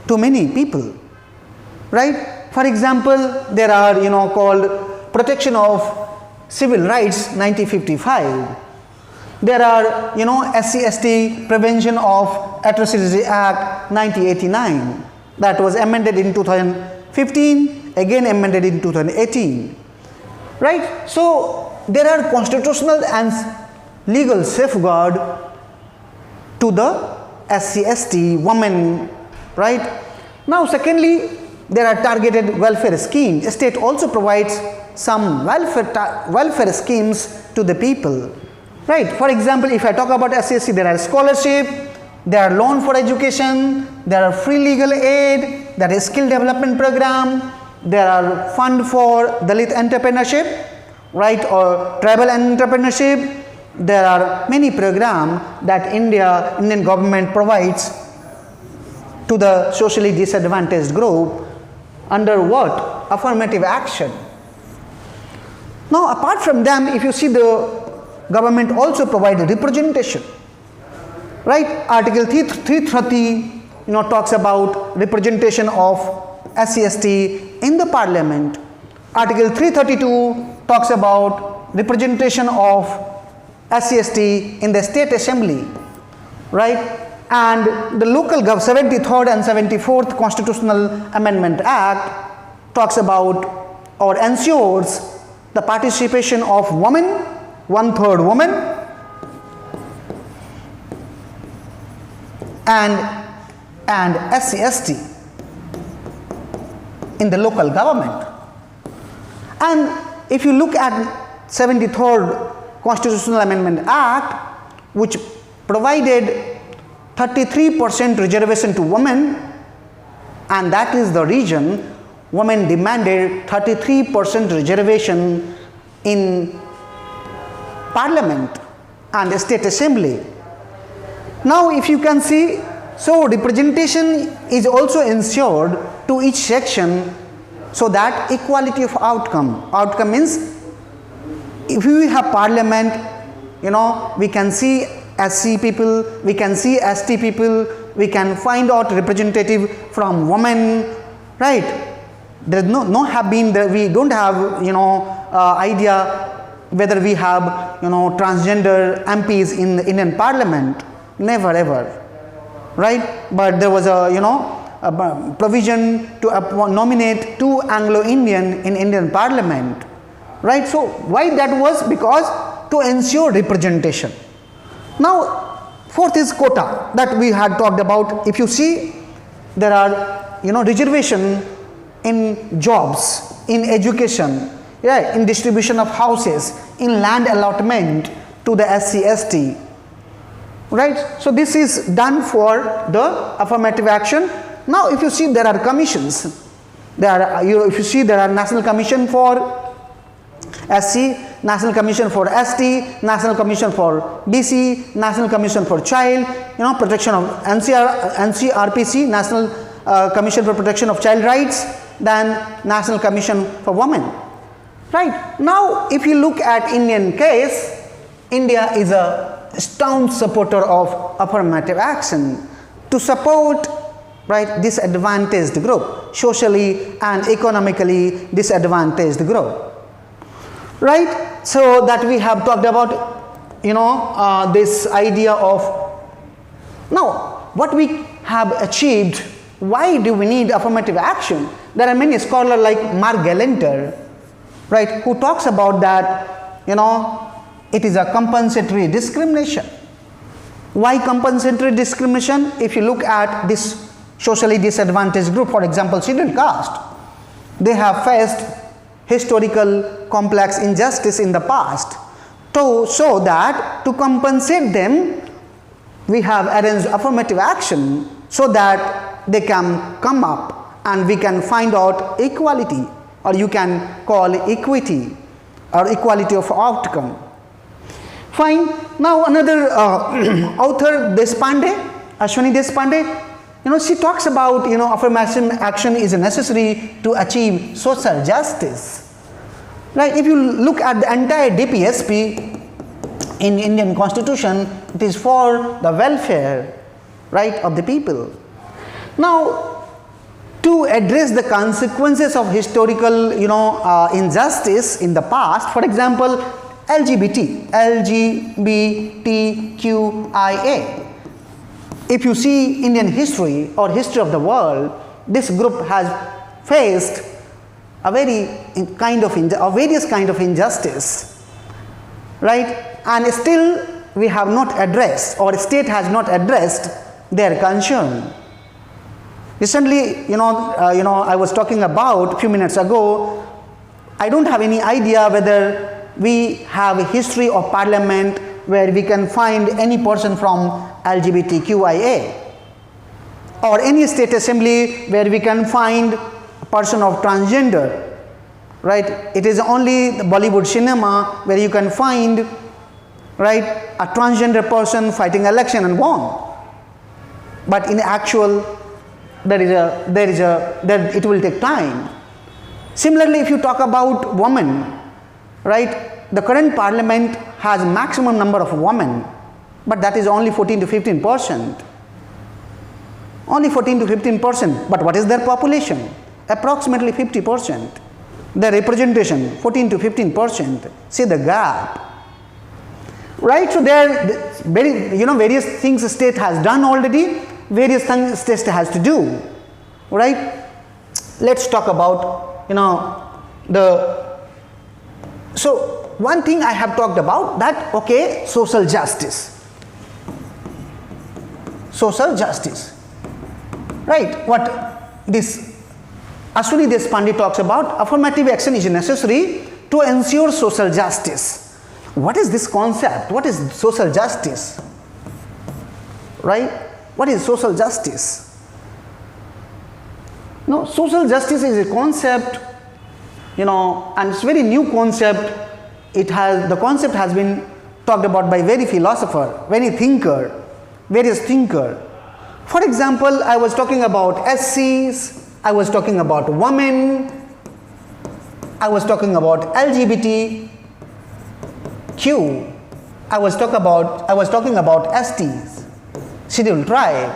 to many people, right? For example, there are called Protection of Civil Rights 1955. There are SC/ST Prevention of Atrocities Act 1989, that was amended in 2015, again amended in 2018, right? So there are constitutional and legal safeguard to the SC/ST women, right? Now secondly, there are targeted welfare schemes. State also provides some welfare schemes to the people, right? For example, if I talk about SC/ST, there are scholarship, there are loan for education, there are free legal aid, there is skill development program, there are fund for Dalit entrepreneurship, right, or tribal entrepreneurship. There are many programs that Indian government provides to the socially disadvantaged group under what? Affirmative action. Now apart from them, if you see, the government also provides representation, right? Article 330 talks about representation of SC/ST in the parliament. Article 332 talks about representation of SC/ST in the state assembly, right? And the local 73rd and 74th Constitutional Amendment Act talks about or ensures the participation of women, 1/3 women, and SC/ST in the local government. And if you look at 73rd Constitutional Amendment Act, which provided 33% reservation to women, and that is the reason women demanded 33% reservation in parliament and state assembly. Now if you can see, so representation is also ensured to each section, so that equality of outcome means, if we have parliament, we can see SC people, we can see ST people, we can find out representative from women, right? There is we don't have idea whether we have transgender MPs in the Indian Parliament. Never ever, right? But there was a provision to nominate 2 Anglo-Indian in Indian Parliament, right? So why that was? Because to ensure representation. Now fourth is quota, that we had talked about. If you see, there are reservation in jobs, in education, yeah, in distribution of houses, in land allotment to the SC/ST, right? So this is done for the affirmative action. Now if you see, there are commissions. If you see, there are National Commission for SC, National Commission for ST, National Commission for BC, National Commission for Child, protection of NCRPC, National Commission for Protection of Child Rights, then National Commission for Women, right? Now if you look at Indian case, India is a staunch supporter of affirmative action to support, right, disadvantaged group, socially and economically disadvantaged group, right? So that we have talked about this idea of, now what we have achieved. Why do we need affirmative action? There are many scholars like Mark Gallanter, right, who talks about that, it is a compensatory discrimination. Why compensatory discrimination? If you look at this socially disadvantaged group, for example, scheduled caste, they have faced historical complex injustice in the past. So that to compensate them, we have arranged affirmative action so that they can come up and we can find out equality, or you can call equity or equality of outcome. Fine. Now another author, Ashwini Deshpande, she talks about affirmative action is necessary to achieve social justice. Right? If you look at the entire DPSP in Indian Constitution, it is for the welfare, right, of the people. Now, to address the consequences of historical injustice in the past, for example, LGBTQIA. If you see Indian history or history of the world, this group has faced a various kind of injustice, right? And still we have not addressed, or state has not addressed their concern. Recently, I was talking about a few minutes ago, I don't have any idea whether we have a history of parliament where we can find any person from LGBTQIA, or any state assembly where we can find a person of transgender, right? It is only the Bollywood cinema where you can find, right, a transgender person fighting election and won. But in actual, it will take time. Similarly, if you talk about women, right, the current parliament has maximum number of women, but that is only 14 to 15%. Only 14 to 15%. But what is their population? Approximately 50%. Their representation 14 to 15%. See the gap, right? So there, various things the state has done already. Various things state has to do, right? Let's talk about so one thing I have talked about that, okay, social justice, right? What this Ashwini Deshpande talks about, affirmative action is necessary to ensure social justice. What is this concept? What is social justice, right? What is social justice? No, social justice is a concept, and it's a very new concept. The concept has been talked about by various thinker. For example, I was talking about SCs, I was talking about women, I was talking about LGBTQ, I was talking about STs, scheduled tribe.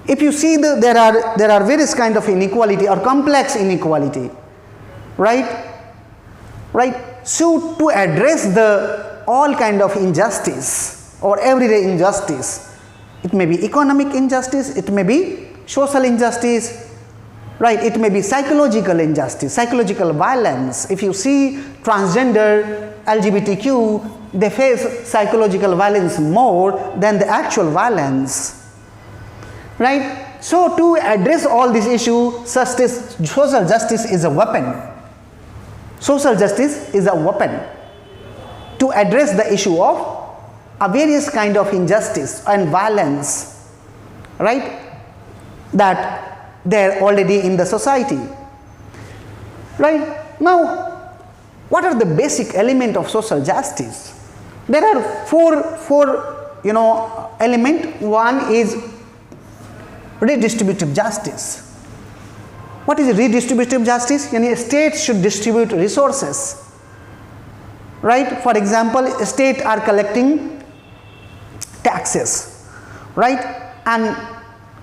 If you see there are various kind of inequality or complex inequality, right? So to address all kind of injustice or everyday injustice, it may be economic injustice, it may be social injustice, right? It may be psychological injustice, psychological violence. If you see transgender, LGBTQ, they face psychological violence more than the actual violence, right? So to address all these issues, social justice is a weapon. Social justice is a weapon to address the issue of a various kind of injustice and violence, right, that they're already in the society, right? Now, what are the basic elements of social justice? There are four element. One is redistributive justice. What is redistributive justice? States should distribute resources, right? For example, states are collecting taxes, right? And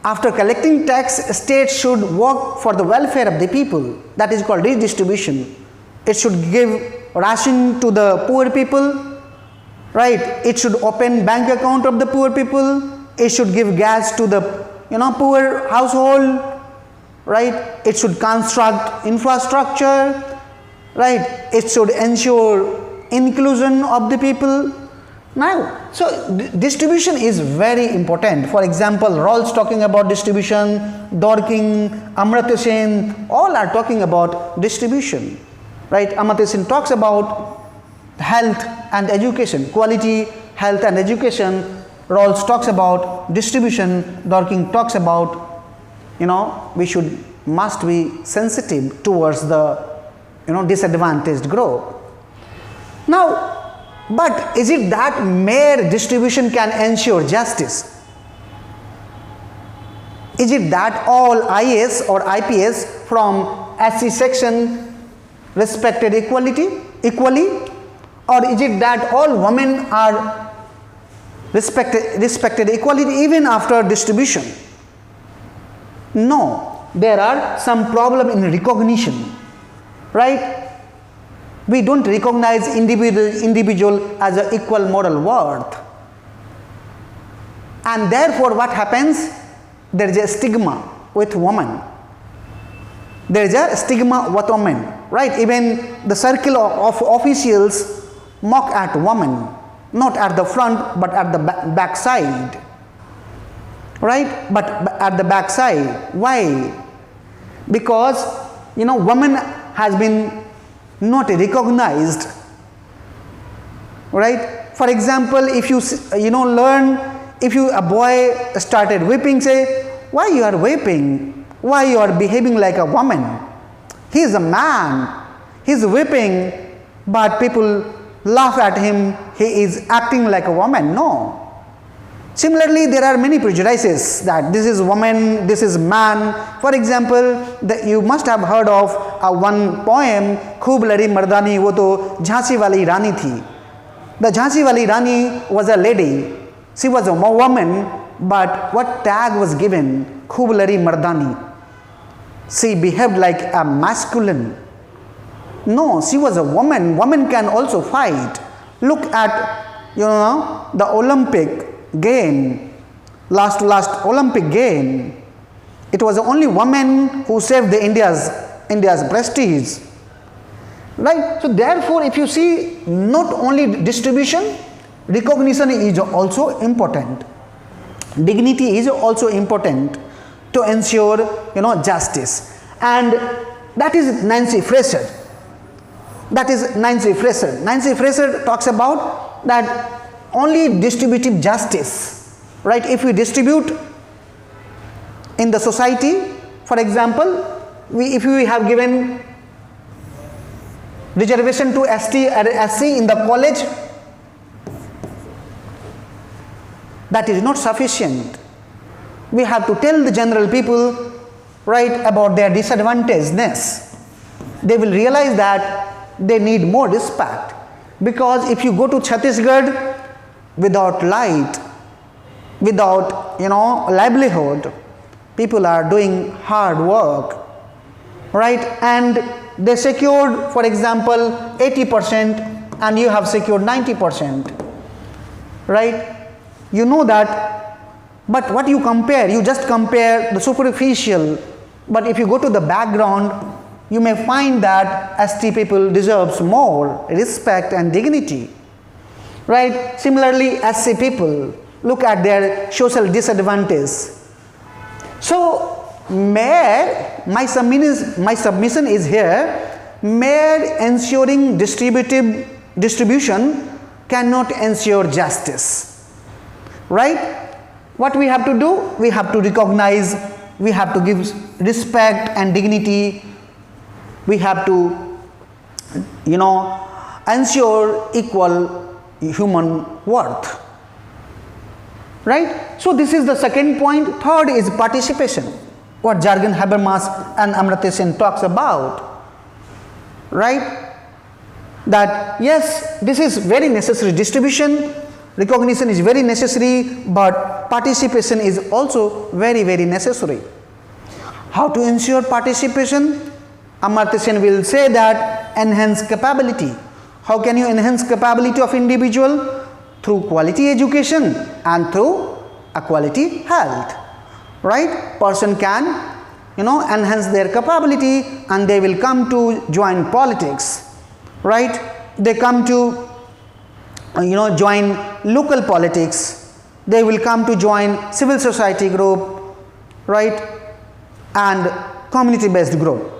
after collecting tax, states should work for the welfare of the people. That is called redistribution. It should give ration to the poor people, right? It should open bank account of the poor people. It should give gas to the poor household, right? It should construct infrastructure, right? It should ensure inclusion of the people. Now, so distribution is very important. For example, Rawls talking about distribution, Dorking, Amartya Sen, all are talking about distribution, right? Amartya Sen talks about health and education, quality, health and education. Rawls talks about distribution, Dorking talks about, we must be sensitive towards the, disadvantaged group. Now, but is it that mere distribution can ensure justice? Is it that all IAS or IPS from SC section respected equally? Or is it that all women are respected equally even after distribution? No, there are some problem in recognition, right? We don't recognize individual as an equal moral worth, and therefore what happens? There is a stigma with women. There is a stigma with women, right? Even the circle of officials mock at women, not at the front but at the back side, right? But at the back side. Why? Because woman has been not recognized, right? For example, if you if a boy started whipping, say, why you are whipping? Why you are behaving like a woman? He is a man, he is whipping, but people laugh at him, he is acting like a woman. No. Similarly, there are many prejudices that this is woman, this is man. For example, you must have heard of one poem, Khoob Ladi Mardani, wo to Jhansi wali Rani thi. The Jhansi wali Rani was a lady. She was a woman, but what tag was given? Khoob Ladi Mardani. She behaved like a masculine. No, she was a woman. Woman can also fight. Look at, the Olympic game, last Olympic game. It was the only woman who saved the India's prestige, right? So therefore, if you see, not only distribution, recognition is also important. Dignity is also important to ensure justice, and that is Nancy Fraser. Nancy Fraser talks about that only distributive justice, right? If we distribute in the society, for example, if we have given reservation to ST or SC in the college, that is not sufficient. We have to tell the general people, right, about their disadvantagedness. They will realize that they need more respect, because if you go to Chhattisgarh without light, without livelihood, people are doing hard work, right? And they secured, for example, 80% and you have secured 90%, right? You know that, but what you compare? You just compare the superficial, but if you go to the background, you may find that ST people deserves more respect and dignity, right? Similarly, SC people, look at their social disadvantage. So, my submission is here, mere ensuring distribution cannot ensure justice, right? What we have to do? We have to recognize, we have to give respect and dignity, we have to ensure equal human worth, right? So this is the second point. Third is participation, what Jürgen Habermas and Amartya Sen talks about, right? That yes, this is very necessary. Distribution, recognition is very necessary, but participation is also very, very necessary. How to ensure participation? Amartya Sen will say that enhance capability. How can you enhance capability of individual? Through quality education and through a quality health, right? Person can enhance their capability, and they will come to join politics, right? They come to join local politics, they will come to join civil society group, right, and community based group.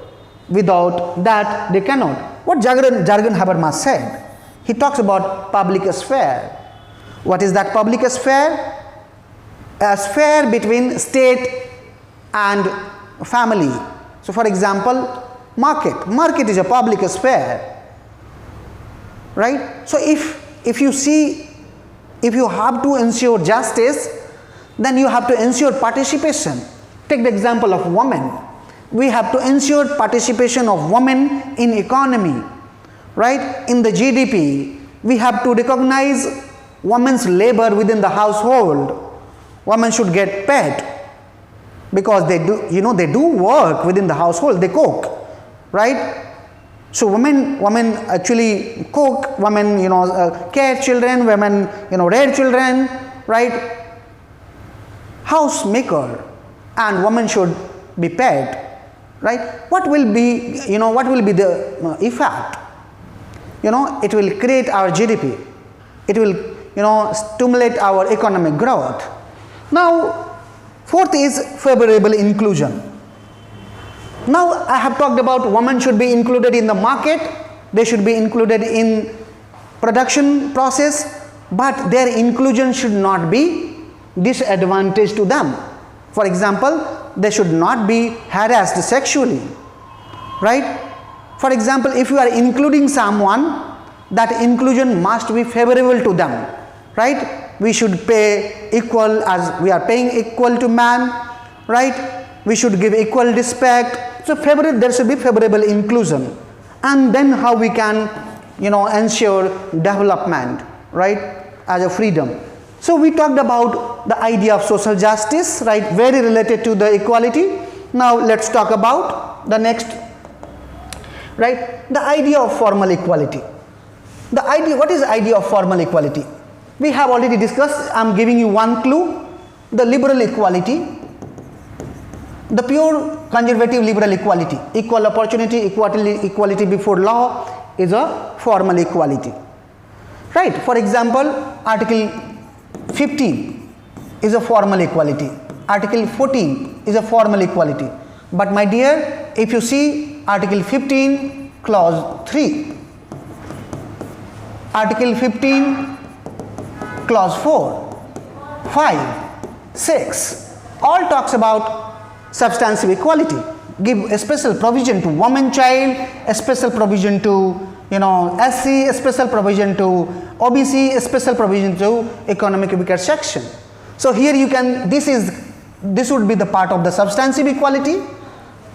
Without that they cannot. What Jürgen Habermas said, he talks about public sphere. What is that public sphere? A sphere between state and family. So for example, market is a public sphere, right? So if you have to ensure justice, then you have to ensure participation. Take the example of women. We have to ensure participation of women in economy, right? In the GDP, we have to recognize women's labor within the household. Women should get paid because they do work within the household, they cook, right? So women actually cook, women care children, women rear children, right? Housemaker, and women should be paid, right? What will be the effect? It will create our GDP, it will stimulate our economic growth. Now fourth is favorable inclusion. Now I have talked about women should be included in the market, they should be included in production process, but their inclusion should not be disadvantage to them. For example, they should not be harassed sexually, right? For example, if you are including someone, that inclusion must be favorable to them, right? We should pay equal as we are paying equal to man, right? We should give equal respect. So there should be favorable inclusion, and then how we can ensure development, right, as a freedom. So we talked about the idea of social justice, right, very related to the equality. Now let's talk about the next, right, the idea of formal equality. What is the idea of formal equality? We have already discussed. I am giving you one clue. The liberal equality, the pure conservative liberal equality, equal opportunity, equality before law, is a formal equality, right? For example, Article 15 is a formal equality, Article 14 is a formal equality. But my dear, if you see Article 15 clause 3, Article 15 clause 4, 5, 6 all talks about substantive equality, give a special provision to woman, child, a special provision to SC, a special provision to OBC, a special provision to economic weaker section. So here this would be the part of the substantive equality.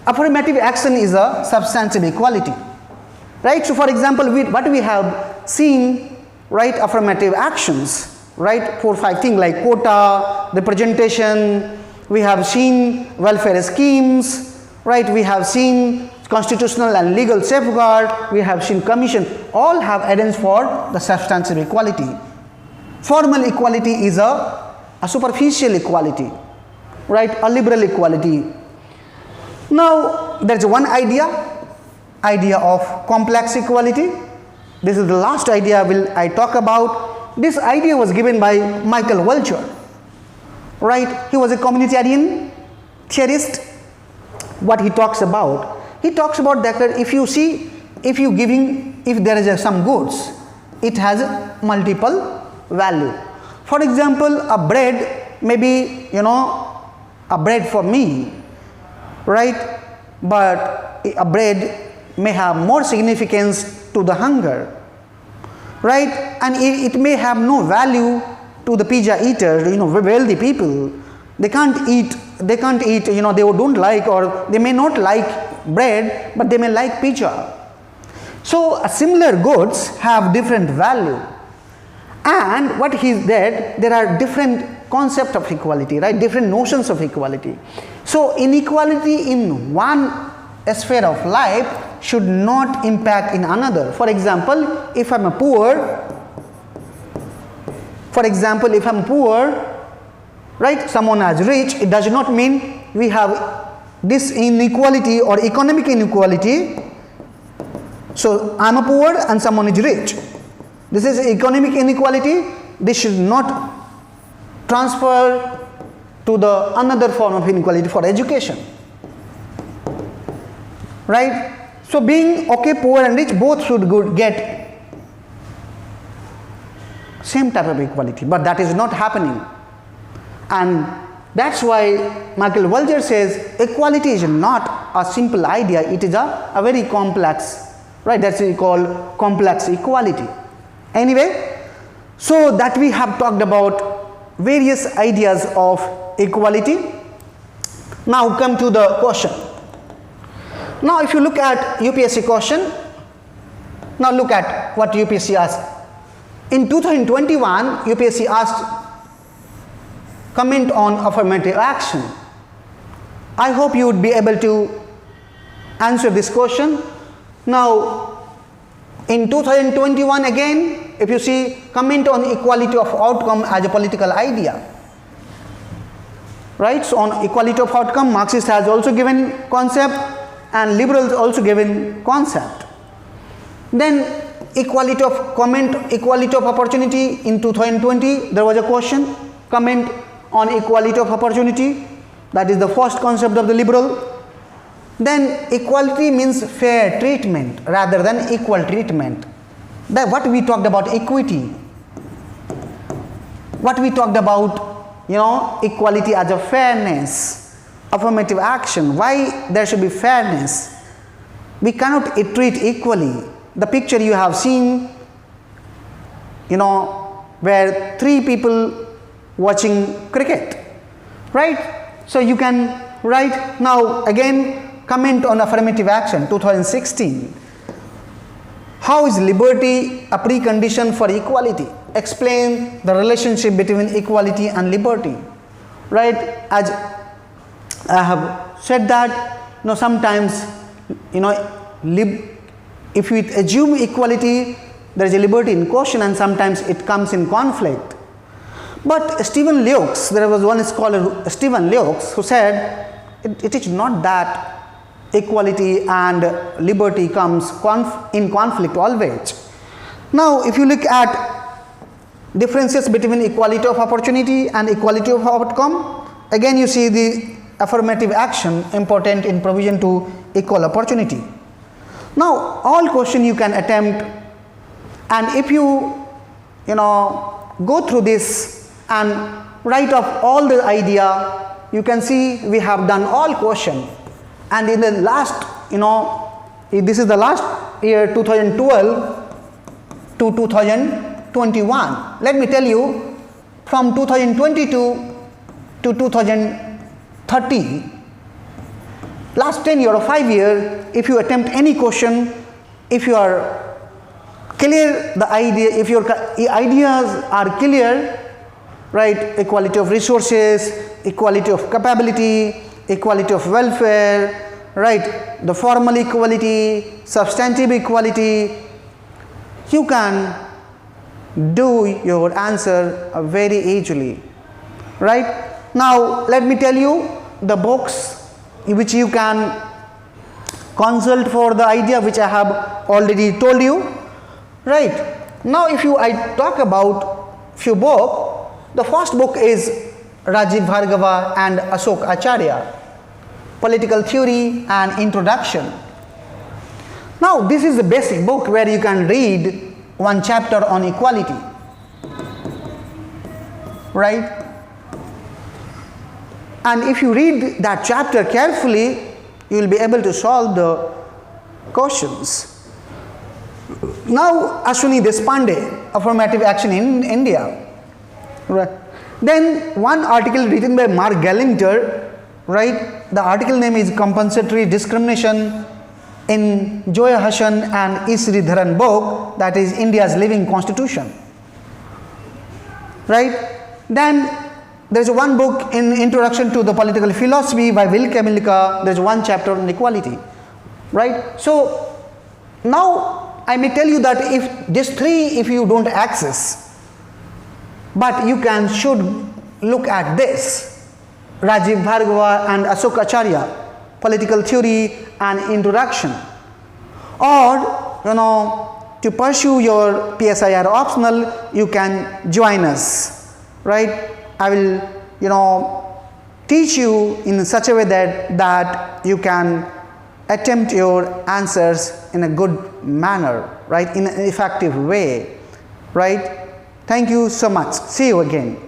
Affirmative action is a substantive equality, right? So for example, what we have seen, right, affirmative actions, right, 4-5 things like quota, representation, we have seen welfare schemes, right, we have seen constitutional and legal safeguard, we have seen commission, all have evidence for the substantive equality. Formal equality is a superficial equality, right, a liberal equality. Now there is one idea of complex equality. This is the last idea I talk about. This idea was given by Michael Welcher, right? He was a communitarian theorist. What he talks about that if there is some goods, it has multiple value. For example, a bread may be a bread for me, right, but a bread may have more significance to the hunger, right, and it may have no value to the pizza eater, wealthy people. They can't eat, they don't like, or they may not like bread, but they may like pizza. So similar goods have different value, and what he said, there are different concepts of equality, right, different notions of equality. So inequality in one sphere of life should not impact in another. For example, if I'm poor, right, someone is rich, it does not mean we have this inequality or economic inequality. So I am a poor and someone is rich. This is economic inequality. This should not transfer to the another form of inequality for education. Right? So being okay, poor and rich, both should get same type of equality, but that is not happening. And that's why Michael Walzer says equality is not a simple idea, it is a very complex, right? That's what we call complex equality. Anyway, so that we have talked about various ideas of equality. Now come to the question. Now if you look at UPSC question, now look at what UPSC asked. In 2021, UPSC asked comment on affirmative action. I hope you would be able to answer this question. Now in 2021 again, if you see, comment on equality of outcome as a political idea. Right? So on equality of outcome, Marxist has also given concept and liberals also given concept. Then equality of comment, equality of opportunity. In 2020 there was a question, comment on equality of opportunity, that is the first concept of the liberal. Then equality means fair treatment rather than equal treatment. That what we talked about equity, what we talked about, equality as a fairness, affirmative action. Why there should be fairness? We cannot treat equally. The picture you have seen, where three people watching cricket, right? So you can write now again comment on affirmative action 2016. How is liberty a precondition for equality? Explain the relationship between equality and liberty, right? As I have said that, sometimes, if we assume equality, there is a liberty in question and sometimes it comes in conflict. But Stephen Leux, there was one scholar, Stephen Leux, who said it is not that equality and liberty comes in conflict always. Now if you look at differences between equality of opportunity and equality of outcome, again you see the affirmative action important in provision to equal opportunity. Now all question you can attempt, and if you go through this and write off all the idea, you can see we have done all question. And in the last, this is the last year 2012 to 2021. Let me tell you, from 2022 to 2030, last 10 years or 5 years, if you attempt any question, if you are clear the idea, if your ideas are clear, right, equality of resources, equality of capability, equality of welfare, right, the formal equality, substantive equality, you can do your answer very easily, right? Now let me tell you the books which you can consult for the idea which I have already told you, right? Now if I talk about few books, the first book is Rajiv Bhargava and Ashok Acharya, Political Theory and Introduction. Now this is the basic book where you can read one chapter on equality, right? And if you read that chapter carefully, you will be able to solve the questions. Now Ashwini Deshpande, affirmative action in India, right? Then one article written by Mark Gallinger, right? The article name is Compensatory Discrimination in Joya Hassan and E. Sridharan book, that is India's Living Constitution, right? Then there is one book in Introduction to the Political Philosophy by Will Kamilka. There is one chapter on equality, right? So now I may tell you that if these three, if you don't access, but you should look at this, Rajiv Bhargava and Ashok Acharya, political theory and introduction. Or to pursue your PSIR optional, you can join us, right? I will teach you in such a way that you can attempt your answers in a good manner, right, in an effective way, right? Thank you so much. See you again.